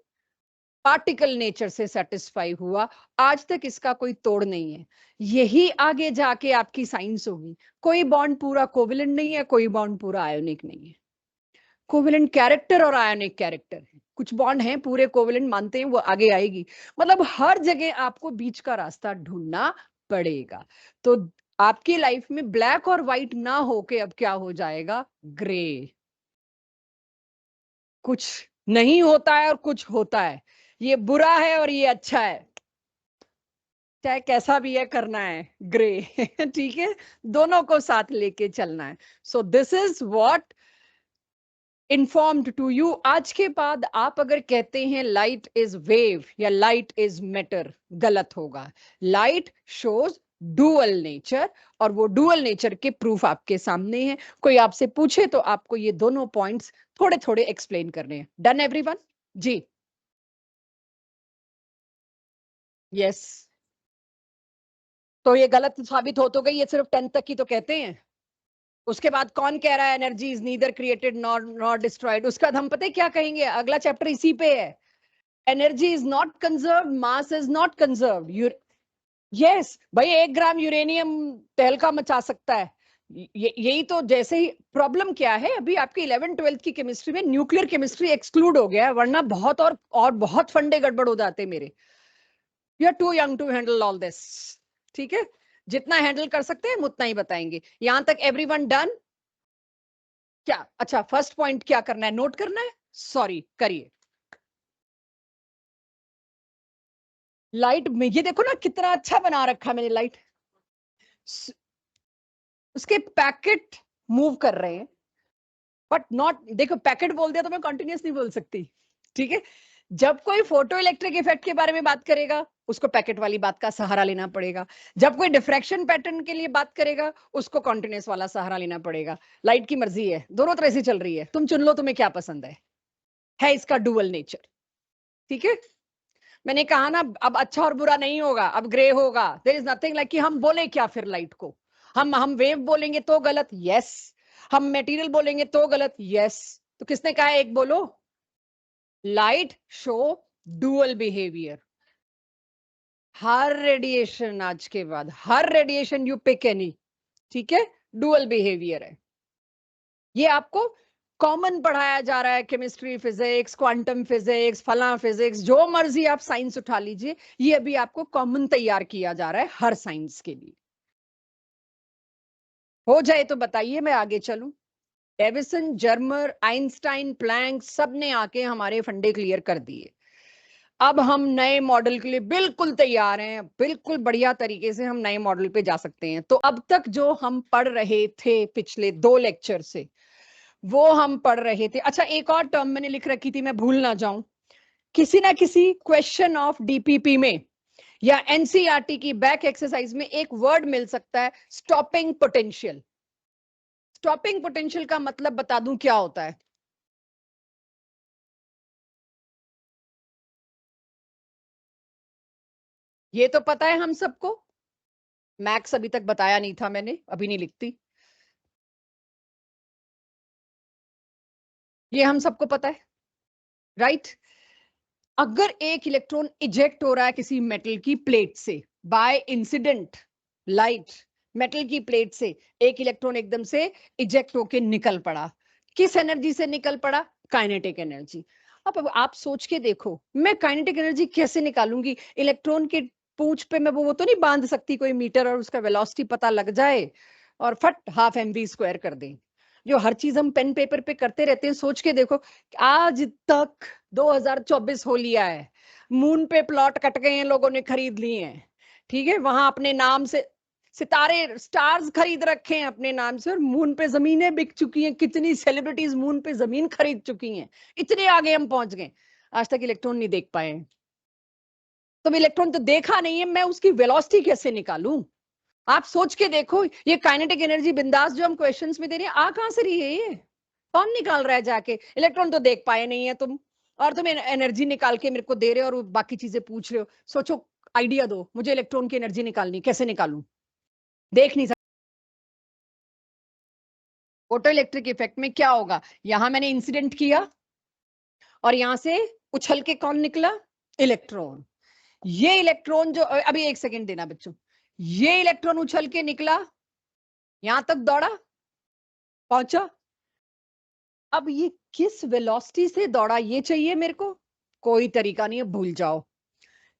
S1: पार्टिकल नेचर से सेटिस्फाई हुआ। आज तक इसका कोई तोड़ नहीं है। यही आगे जाके आपकी साइंस होगी। कोई बॉन्ड पूरा कोवेलेंट नहीं है, कोई बॉन्ड पूरा आयोनिक नहीं है। कोवेलेंट कैरेक्टर और आयोनिक कैरेक्टर है। कुछ बॉन्ड हैं पूरे कोवेलेंट मानते हैं, वो आगे आएगी। मतलब हर जगह आपको बीच का रास्ता ढूंढना पड़ेगा। तो आपकी लाइफ में ब्लैक और व्हाइट ना होके अब क्या हो जाएगा? ग्रे। कुछ नहीं होता है और कुछ होता है, ये बुरा है और ये अच्छा है, चाहे कैसा भी है करना है ग्रे। ठीक है, दोनों को साथ लेके चलना है। So this is what informed to you. आज के बाद आप अगर कहते हैं लाइट इज वेव या लाइट इज मैटर, गलत होगा। लाइट शोज डुअल नेचर, और वो डुअल नेचर के प्रूफ आपके सामने हैं। कोई आपसे पूछे तो आपको ये दोनों पॉइंट्स थोड़े थोड़े एक्सप्लेन करने हैं। Done everyone? जी, यस। तो ये गलत साबित हो तो गई, ये सिर्फ 10 तक की तो कहते हैं। उसके बाद कौन कह रहा है energy is neither created nor nor destroyed? उसके बाद हम पता है क्या कहेंगे, अगला चैप्टर इसी पे है। Energy is not conserved, mass is not conserved. Yes भाई, 1 ग्राम यूरेनियम तहलका मचा सकता है। यही तो, जैसे ही प्रॉब्लम क्या है, अभी आपके 11th-12th की केमिस्ट्री में न्यूक्लियर केमिस्ट्री एक्सक्लूड हो गया है, वरना बहुत और बहुत फंडे गड़बड़ हो जाते मेरे। You are too young to handle all this. ठीक है, जितना हैंडल कर सकते हैं हम उतना ही बताएंगे। यहां तक एवरीवन डन? क्या? अच्छा, फर्स्ट पॉइंट क्या करना है, नोट करना है? सॉरी, करिए। लाइट में ये देखो ना कितना अच्छा बना रखा मैंने लाइट। उसके पैकेट मूव कर रहे हैं, बट नॉट, देखो पैकेट बोल दिया तो मैं कंटिन्यूस नहीं बोल सकती, ठीक है? जब कोई फोटो इलेक्ट्रिक इफेक्ट के बारे में बात करेगा उसको पैकेट वाली बात का सहारा लेना पड़ेगा। जब कोई डिफ्रैक्शन पैटर्न के लिए बात करेगा उसको कॉन्टिन्यूस वाला सहारा लेना पड़ेगा। लाइट की मर्जी है, दोनों तरह से चल रही है, तुम चुन लो तुम्हें क्या पसंद है इसका डुअल नेचर, ठीक है? मैंने कहा ना अब अच्छा और बुरा नहीं होगा, अब ग्रे होगा। देयर इज नथिंग लाइक कि हम बोले क्या फिर लाइट को, हम वेव बोलेंगे तो गलत, यस। हम मटेरियल बोलेंगे तो गलत, यस। तो किसने कहा एक बोलो? Light show dual behaviour. हर रेडिएशन, आज के बाद हर रेडिएशन यू पिक एनी, ठीक है, डुअल बिहेवियर है। ये आपको कॉमन पढ़ाया जा रहा है, केमिस्ट्री, फिजिक्स, क्वांटम फिजिक्स, फला फिजिक्स, जो मर्जी आप साइंस उठा लीजिए, ये अभी आपको कॉमन तैयार किया जा रहा है हर साइंस के लिए। हो जाए तो बताइए, मैं आगे चलूं। डेविसन, जर्मर, आइंस्टाइन, प्लैंक, सब ने आके हमारे फंडे क्लियर कर दिए। अब हम नए मॉडल के लिए बिल्कुल तैयार हैं, बिल्कुल बढ़िया तरीके से हम नए मॉडल पे जा सकते हैं। तो अब तक जो हम पढ़ रहे थे पिछले 2 लेक्चर से, वो हम पढ़ रहे थे। अच्छा, एक और टर्म मैंने लिख रखी थी, मैं भूल ना जाऊं। किसी ना किसी क्वेश्चन ऑफ डीपीपी में या एनसीईआरटी की बैक एक्सरसाइज में एक वर्ड मिल सकता है, स्टॉपिंग पोटेंशियल। स्टॉपिंग पोटेंशियल का मतलब बता दूं क्या होता है? ये तो पता है हम सबको, मैक्स अभी तक बताया नहीं था मैंने, अभी नहीं लिखती, ये हम सबको पता है, राइट? अगर एक इलेक्ट्रॉन इजेक्ट हो रहा है किसी मेटल की प्लेट से बाय इंसिडेंट लाइट, मेटल की प्लेट से एक इलेक्ट्रॉन एकदम से इजेक्ट होके निकल पड़ा, किस एनर्जी से निकल पड़ा? Kinetic energy. अब आप सोच के देखो, मैं काइनेटिक एनर्जी कैसे निकालूंगी? इलेक्ट्रॉन के पूंछ पे मैं वो तो नहीं बांध सकती कोई मीटर और उसका वेलोसिटी पता लग जाए और फट हाफ mv स्क्वायर कर दें। जो हर चीज हम पेन पेपर पे करते रहते हैं, सोच के देखो, आज तक 2024 हो लिया है, मून पे प्लॉट कट गए हैं, लोगों ने खरीद लिए हैं, ठीक है, वहां अपने नाम से सितारे, स्टार्स खरीद रखे हैं अपने नाम से, और मून पे जमीनें बिक चुकी हैं, कितनी सेलिब्रिटीज मून पे जमीन खरीद चुकी हैं, इतने आगे हम पहुंच गए। आज तक इलेक्ट्रॉन नहीं देख पाए। तो इलेक्ट्रॉन तो देखा नहीं है, मैं उसकी वेलोसिटी कैसे निकालूं? आप सोच के देखो, ये काइनेटिक एनर्जी बिंदास जो हम क्वेश्चंस में दे रहे हैं, आ कहां से रही है? ये कौन निकाल रहा है जाके? इलेक्ट्रॉन तो देख पाए नहीं है तुम, और तुम एनर्जी निकाल के मेरे को दे रहे हो और बाकी चीजें पूछ रहे हो। सोचो, आइडिया दो मुझे, इलेक्ट्रॉन की एनर्जी निकालनी, कैसे निकालूं? देख नहीं सकते। फोटो इलेक्ट्रिक इफेक्ट में क्या होगा? यहां मैंने इंसिडेंट किया और यहां से उछल के कौन निकला? इलेक्ट्रॉन। ये इलेक्ट्रॉन जो, अभी एक सेकेंड देना बच्चों, ये इलेक्ट्रॉन उछल के निकला, यहां तक दौड़ा, पहुंचा। अब ये किस वेलोसिटी से दौड़ा ये चाहिए मेरे को, कोई तरीका नहीं है, भूल जाओ।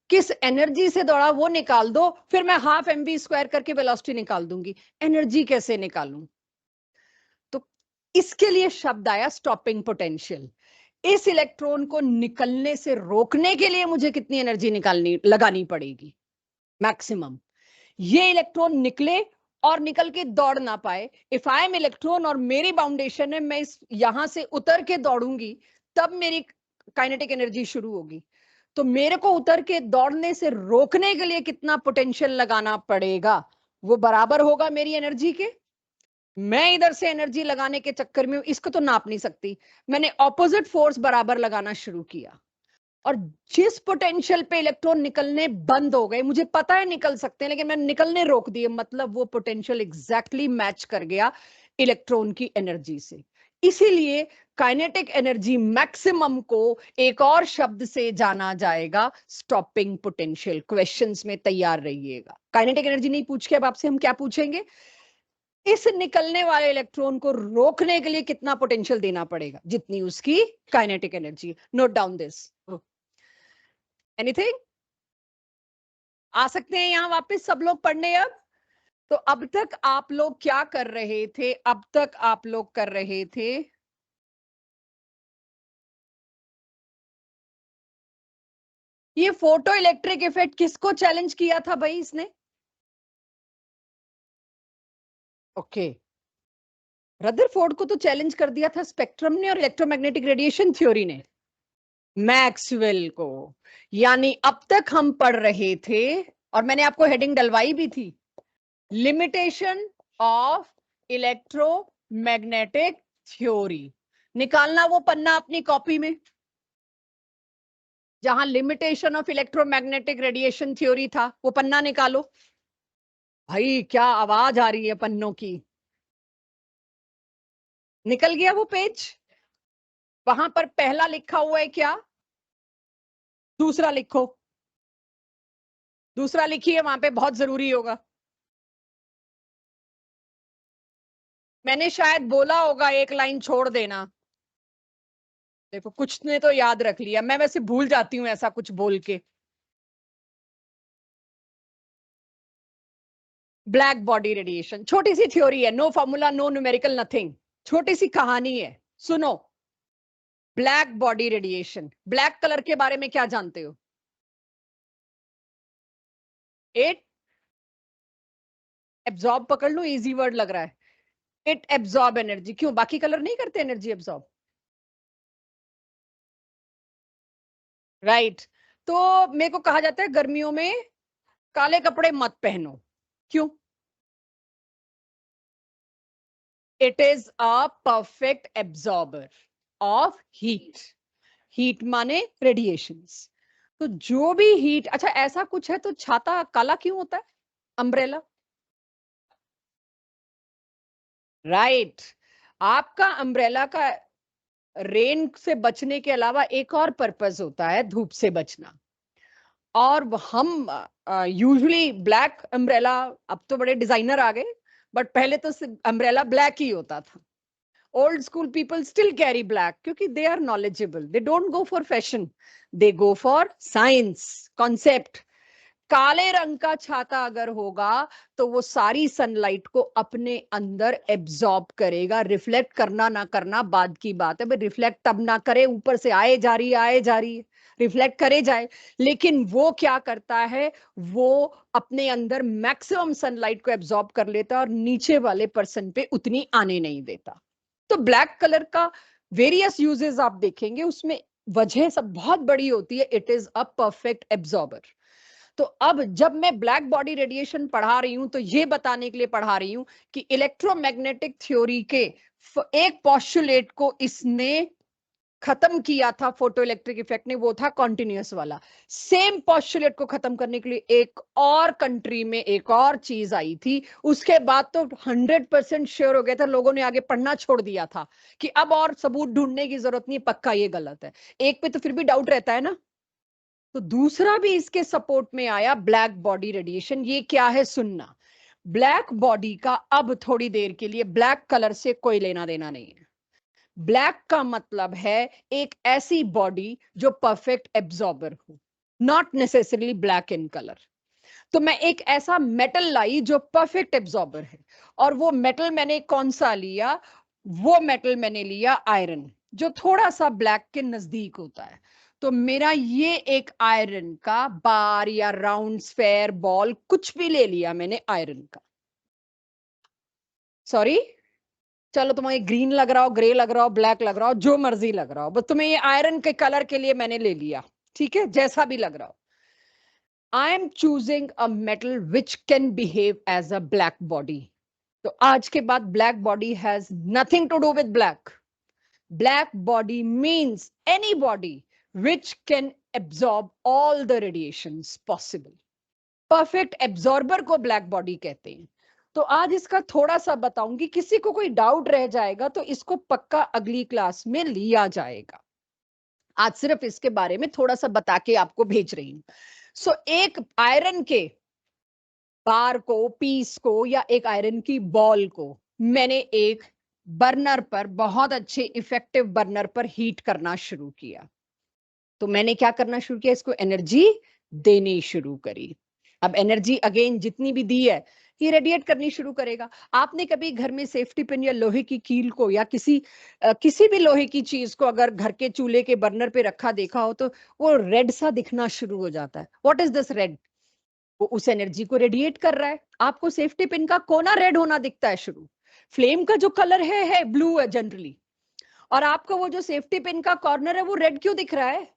S1: किस एनर्जी से दौड़ा वो निकाल दो, फिर मैं हाफ mv स्क्वायर करके वेलोसिटी निकाल दूंगी। एनर्जी कैसे निकालूं? तो इसके लिए शब्द आया स्टॉपिंग पोटेंशियल। इस इलेक्ट्रॉन को निकलने से रोकने के लिए मुझे कितनी एनर्जी निकालनी लगानी पड़ेगी? मैक्सिमम। ये इलेक्ट्रॉन निकले और निकल के दौड़ ना पाए। इफ आई एम इलेक्ट्रॉन और मेरी बाउंडेशन है, मैं इस यहां से उतर के दौड़ूंगी, तब मेरी काइनेटिक एनर्जी शुरू होगी। तो मेरे को उतर के दौड़ने से रोकने के लिए कितना पोटेंशियल लगाना पड़ेगा? वो बराबर होगा मेरी एनर्जी के। मैं इधर से एनर्जी लगाने के चक्कर में इसको तो नाप नहीं सकती, मैंने ऑपोजिट फोर्स बराबर लगाना शुरू किया, और जिस पोटेंशियल पे इलेक्ट्रॉन निकलने बंद हो गए, मुझे पता है निकल सकते हैं लेकिन मैंने निकलने रोक दिए, मतलब वो पोटेंशियल एग्जैक्टली मैच कर गया इलेक्ट्रॉन की एनर्जी से। इसीलिए काइनेटिक एनर्जी मैक्सिमम को एक और शब्द से जाना जाएगा, स्टॉपिंग पोटेंशियल। क्वेश्चंस में तैयार रहिएगा। काइनेटिक एनर्जी नहीं पूछ के अब आपसे हम क्या पूछेंगे? इस निकलने वाले इलेक्ट्रॉन को रोकने के लिए कितना पोटेंशियल देना पड़ेगा, जितनी उसकी kinetic energy. Note down this. Anything? आ सकते हैं यहाँ वापस सब लोग पढ़ने अब? तो अब तक आप लोग क्या कर रहे थे? अब तक आप लोग कर रहे थे ये फोटो इलेक्ट्रिक इफेक्ट किसको चैलेंज किया था भाई इसने? ओके, रदरफोर्ड को तो चैलेंज कर दिया था स्पेक्ट्रम ने और इलेक्ट्रोमैग्नेटिक रेडिएशन थ्योरी ने मैक्सवेल को। यानी अब तक हम पढ़ रहे थे और मैंने आपको हेडिंग डलवाई भी थी, लिमिटेशन ऑफ इलेक्ट्रोमैग्नेटिक थ्योरी। निकालना वो पन्ना अपनी कॉपी में जहां limitation of electromagnetic radiation theory था, वो पन्ना निकालो। भाई क्या आवाज आ रही है पन्नों की। निकल गया वो पेज? वहां पर पहला लिखा हुआ है क्या? दूसरा लिखो, दूसरा लिखिए, वहां पे बहुत जरूरी होगा। मैंने शायद बोला होगा एक लाइन छोड़ देना। देखो कुछ ने तो याद रख लिया, मैं वैसे भूल जाती हूँ ऐसा कुछ बोल के। ब्लैक बॉडी रेडिएशन छोटी सी थ्योरी है, no formula, no numerical, nothing, छोटी सी कहानी है, सुनो। Black body radiation, black colour के बारे में क्या जानते हो? इट एब्जॉर्ब, पकड़ लो, इजी वर्ड लग रहा है। It absorb energy. क्यों, बाकी कलर नहीं करते एनर्जी एब्जॉर्ब? राइट। तो मेरे को कहा जाता है गर्मियों में काले कपड़े मत पहनो। क्यों? It is a perfect absorber of heat. Heat माने रेडिएशंस। तो जो भी हीट, अच्छा ऐसा कुछ है तो छाता काला क्यों होता है? अम्ब्रेला। राइट। आपका अम्ब्रेला का रेन से बचने के अलावा एक और पर्पस होता है, धूप से बचना। और हम यूजुअली ब्लैक अम्ब्रेला, अब तो बड़े डिजाइनर आ गए, बट पहले तो अम्ब्रेला ब्लैक ही होता था। Old school people still carry black क्योंकि they are knowledgeable, they don't go for fashion, they go for science concept. काले रंग का छाता अगर होगा तो वो सारी सनलाइट को अपने अंदर एब्जॉर्ब करेगा। रिफ्लेक्ट करना ना करना बाद की बात है, भाई रिफ्लेक्ट तब ना करे, ऊपर से आए जा रही है, आए जा रही है, रिफ्लेक्ट करे जाए, लेकिन वो क्या करता है, वो अपने अंदर मैक्सिमम सनलाइट को एब्जॉर्ब कर लेता है और नीचे वाले पर्सन पे उतनी आने नहीं देता। तो ब्लैक कलर का वेरियस यूजेस आप देखेंगे, उसमें वजह सब बहुत बड़ी होती है, it is a perfect absorber. तो अब जब मैं ब्लैक बॉडी रेडिएशन पढ़ा रही हूं तो ये बताने के लिए पढ़ा रही हूं कि इलेक्ट्रोमैग्नेटिक थ्योरी के एक पॉस्टुलेट को इसने खत्म किया था फोटो इलेक्ट्रिक इफेक्ट ने, वो था कॉन्टिन्यूअस वाला। सेम पॉस्टुलेट को खत्म करने के लिए एक और कंट्री में एक और चीज आई थी। उसके बाद तो 100% श्योर हो गया था, लोगों ने आगे पढ़ना छोड़ दिया था कि अब और सबूत ढूंढने की जरूरत नहीं, पक्का ये गलत है। एक पे तो फिर भी डाउट रहता है ना। तो दूसरा भी इसके सपोर्ट में आया, ब्लैक बॉडी रेडिएशन। ये क्या है सुनना, ब्लैक बॉडी का अब थोड़ी देर के लिए ब्लैक कलर से कोई लेना देना नहीं है। ब्लैक का मतलब है एक ऐसी बॉडी जो परफेक्ट एब्जॉर्बर हो, not necessarily black in colour. तो मैं एक ऐसा मेटल लाई जो परफेक्ट एब्जॉर्बर है, और वो मेटल मैंने कौन सा लिया? वो मेटल मैंने लिया आयरन, जो थोड़ा सा ब्लैक के नजदीक होता है। तो मेरा ये एक आयरन का बार या राउंड स्फेयर बॉल कुछ भी ले लिया मैंने आयरन का। सॉरी, चलो तुम्हें ग्रीन लग रहा हो, ग्रे लग रहा हो, ब्लैक लग रहा हो, जो मर्जी लग रहा हो, बस तुम्हें ये आयरन के कलर के लिए मैंने ले लिया, ठीक है, जैसा भी लग रहा हो। I am choosing a metal which can behave as a black body. तो आज के बाद black body has nothing to do with black. Black body means any body which can absorb all the radiations possible. Perfect absorber को black body कहते हैं। तो आज इसका थोड़ा सा बताऊंगी, किसी को कोई डाउट रह जाएगा तो इसको पक्का अगली क्लास में लिया जाएगा। आज सिर्फ इसके बारे में थोड़ा सा बता के आपको भेज रही हूं। सो एक आयरन के बार को, पीस को, या एक आयरन की बॉल को मैंने एक बर्नर पर, बहुत अच्छे इफेक्टिव बर्नर पर हीट करना शुरू किया। तो मैंने क्या करना शुरू किया, इसको एनर्जी देनी शुरू करी। अब एनर्जी अगेन जितनी भी दी है, ये रेडिएट करनी शुरू करेगा। आपने कभी घर में सेफ्टी पिन या लोहे की कील को या किसी भी लोहे की चीज को अगर घर के चूल्हे के बर्नर पे रखा देखा हो तो वो रेड सा दिखना शुरू हो जाता है। What is this red? वो उस एनर्जी को रेडिएट कर रहा है। आपको सेफ्टी पिन का कोना रेड होना दिखता है शुरू। फ्लेम का जो कलर है ब्लू है जनरली, और आपको वो जो सेफ्टी पिन का कॉर्नर है वो रेड क्यों दिख रहा है?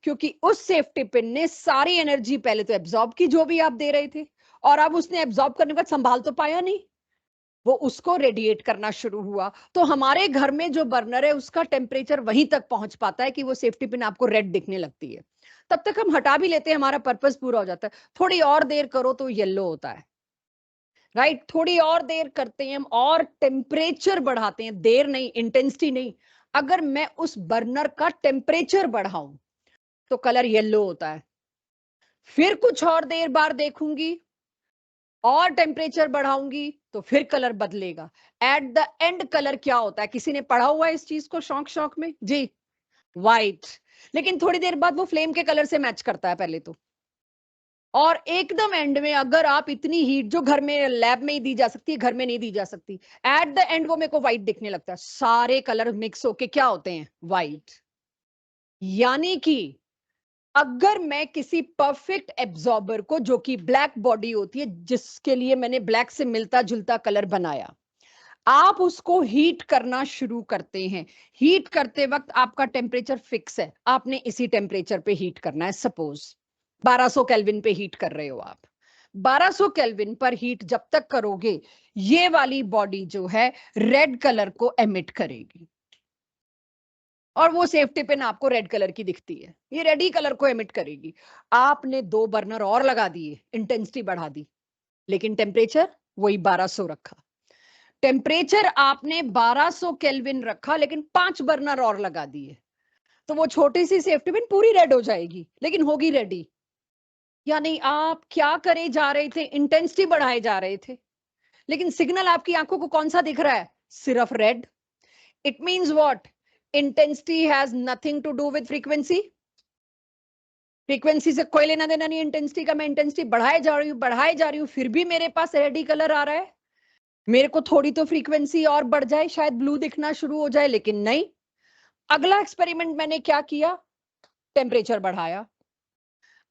S1: क्योंकि उस सेफ्टी पिन ने सारी एनर्जी पहले तो एब्जॉर्ब की जो भी आप दे रहे थे, और अब उसने एब्जॉर्ब करने के बाद संभाल तो पाया नहीं, वो उसको रेडिएट करना शुरू हुआ। तो हमारे घर में जो बर्नर है उसका टेम्परेचर वहीं तक पहुंच पाता है कि वो सेफ्टी पिन आपको रेड दिखने लगती है। तब तक हम हटा भी लेते हैं, हमारा पर्पस पूरा हो जाता है। थोड़ी और देर करो तो येलो होता है, राइट? थोड़ी और देर करते हैं हम और टेम्परेचर बढ़ाते हैं, देर नहीं, इंटेंसिटी नहीं। अगर मैं उस बर्नर का टेम्परेचर बढ़ाऊं तो कलर येलो होता है। फिर कुछ और देर बाद देखूंगी और टेम्परेचर बढ़ाऊंगी तो फिर कलर बदलेगा। एट द एंड कलर क्या होता है? किसी ने पढ़ा हुआ है इस चीज को शौक शौक में जी? व्हाइट। लेकिन थोड़ी देर बाद वो फ्लेम के कलर से मैच करता है पहले तो, और एकदम एंड में अगर आप इतनी हीट जो घर में लैब में ही दी जा सकती है, घर में नहीं दी जा सकती, एट द एंड वो मेरे को व्हाइट दिखने लगता है। सारे कलर मिक्स होके क्या होते हैं? व्हाइट। यानी कि अगर मैं किसी परफेक्ट एब्जॉर्बर को, जो कि ब्लैक बॉडी होती है, जिसके लिए मैंने ब्लैक से मिलता जुलता कलर बनाया, आप उसको हीट करना शुरू करते हैं। हीट करते वक्त आपका टेम्परेचर फिक्स है, आपने इसी टेम्परेचर पे हीट करना है। सपोज 1200 केल्विन पे हीट कर रहे हो आप। 1200 केल्विन पर हीट जब तक करोगे, ये वाली बॉडी जो है रेड कलर को एमिट करेगी, और वो सेफ्टी पिन आपको रेड कलर की दिखती है, ये रेड ही कलर को एमिट करेगी। आपने 2 बर्नर और लगा दिए, इंटेंसिटी बढ़ा दी, लेकिन टेम्परेचर वही 1200 रखा। टेम्परेचर आपने 1200 केल्विन रखा, लेकिन 5 बर्नर और लगा दिए, तो वो छोटी सी सेफ्टी पिन पूरी रेड हो जाएगी, लेकिन होगी रेडी। यानी आप क्या करे जा रहे थे? इंटेंसिटी बढ़ाए जा रहे थे, लेकिन सिग्नल आपकी आंखों को कौन सा दिख रहा है? सिर्फ red. It means what? Intensity has nothing to do with frequency. Frequency से कोई लेना देना नहीं इंटेंसिटी का। मैं इंटेंसिटी बढ़ाए जा रही हूं, फिर भी मेरे पास रेडी कलर आ रहा है। मेरे को थोड़ी तो फ्रीक्वेंसी और बढ़ जाए, शायद ब्लू दिखना शुरू हो जाए, लेकिन नहीं। अगला एक्सपेरिमेंट मैंने क्या किया? टेम्परेचर बढ़ाया।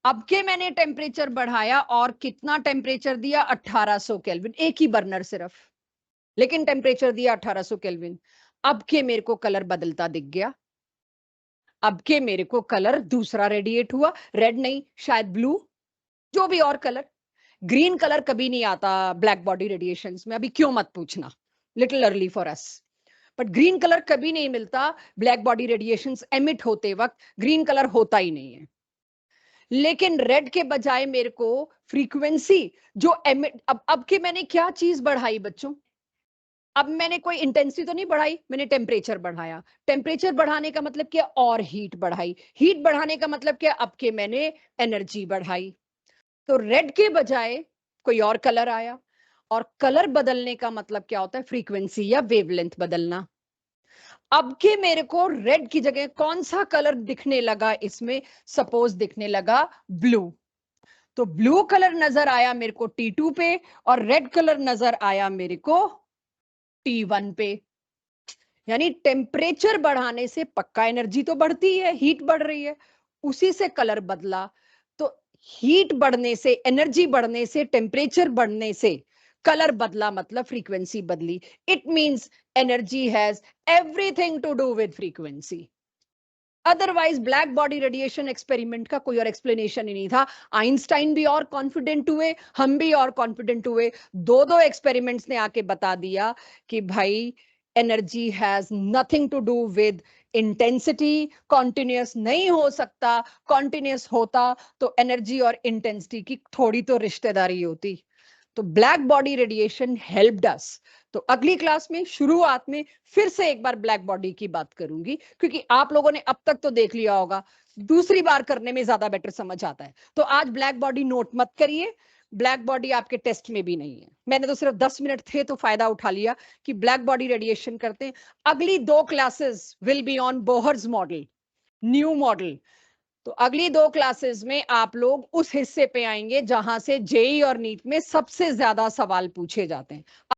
S1: अब के मैंने टेम्परेचर बढ़ाया और कितना टेम्परेचर दिया? 1800 केल्विन, एक ही बर्नर सिर्फ, लेकिन टेम्परेचर दिया 1800 केल्विन। अब के मेरे को कलर बदलता दिख गया। अब के मेरे को कलर दूसरा रेडिएट हुआ, रेड नहीं, शायद ब्लू, जो भी और कलर। ग्रीन कलर कभी नहीं आता ब्लैक बॉडी रेडिएशंस में, अभी क्यों मत पूछना, little early for us. But green colour कभी नहीं मिलता ब्लैक बॉडी रेडिएशंस एमिट होते वक्त, ग्रीन कलर होता ही नहीं है। लेकिन रेड के बजाय मेरे को फ्रीक्वेंसी जो एमिट, अब के मैंने क्या चीज बढ़ाई बच्चों? अब मैंने कोई इंटेंसिटी तो नहीं बढ़ाई, मैंने टेम्परेचर बढ़ाया। टेम्परेचर बढ़ाने का मतलब क्या? और हीट बढ़ाई। हीट बढ़ाने का मतलब क्या? अब के मैंने एनर्जी बढ़ाई। तो रेड के बजाय कोई और कलर आया, और कलर बदलने का मतलब क्या होता है? फ्रीक्वेंसी या वेवलेंथ बदलना। अब के मेरे को रेड की जगह कौन सा कलर दिखने लगा इसमें? सपोज दिखने लगा ब्लू। तो ब्लू कलर नजर आया मेरे को T2 पे, और रेड कलर नजर आया मेरे को T1 पे। यानी टेम्परेचर बढ़ाने से पक्का एनर्जी तो बढ़ती है, हीट बढ़ रही है, उसी से कलर बदला। तो हीट बढ़ने से, एनर्जी बढ़ने से, टेम्परेचर बढ़ने से कलर बदला, मतलब फ्रीक्वेंसी बदली। It means energy has everything to do with frequency. Otherwise black body radiation experiment का कोई और एक्सप्लेनेशन ही नहीं था। आइंस्टाइन भी और कॉन्फिडेंट हुए, हम भी और कॉन्फिडेंट हुए। दो दो एक्सपेरिमेंट्स ने आके बता दिया कि भाई energy has nothing to do with intensity, continuous नहीं हो सकता। कॉन्टिन्यूस होता तो एनर्जी और इंटेंसिटी की थोड़ी तो रिश्तेदारी होती। तो ब्लैक बॉडी रेडिएशन हेल्प्ड अस। तो अगली क्लास में शुरुआत में फिर से एक बार ब्लैक बॉडी की बात करूंगी, क्योंकि आप लोगों ने अब तक तो देख लिया होगा, दूसरी बार करने में ज्यादा बेटर समझ आता है। तो आज ब्लैक बॉडी नोट मत करिए, ब्लैक बॉडी आपके टेस्ट में भी नहीं है। मैंने तो सिर्फ 10 मिनट थे तो फायदा उठा लिया कि ब्लैक बॉडी रेडिएशन करते हैं। अगली 2 classes will be on Bohr's model, new model. तो अगली 2 क्लासेस में आप लोग उस हिस्से पे आएंगे जहां से जेई और नीट में सबसे ज्यादा सवाल पूछे जाते हैं।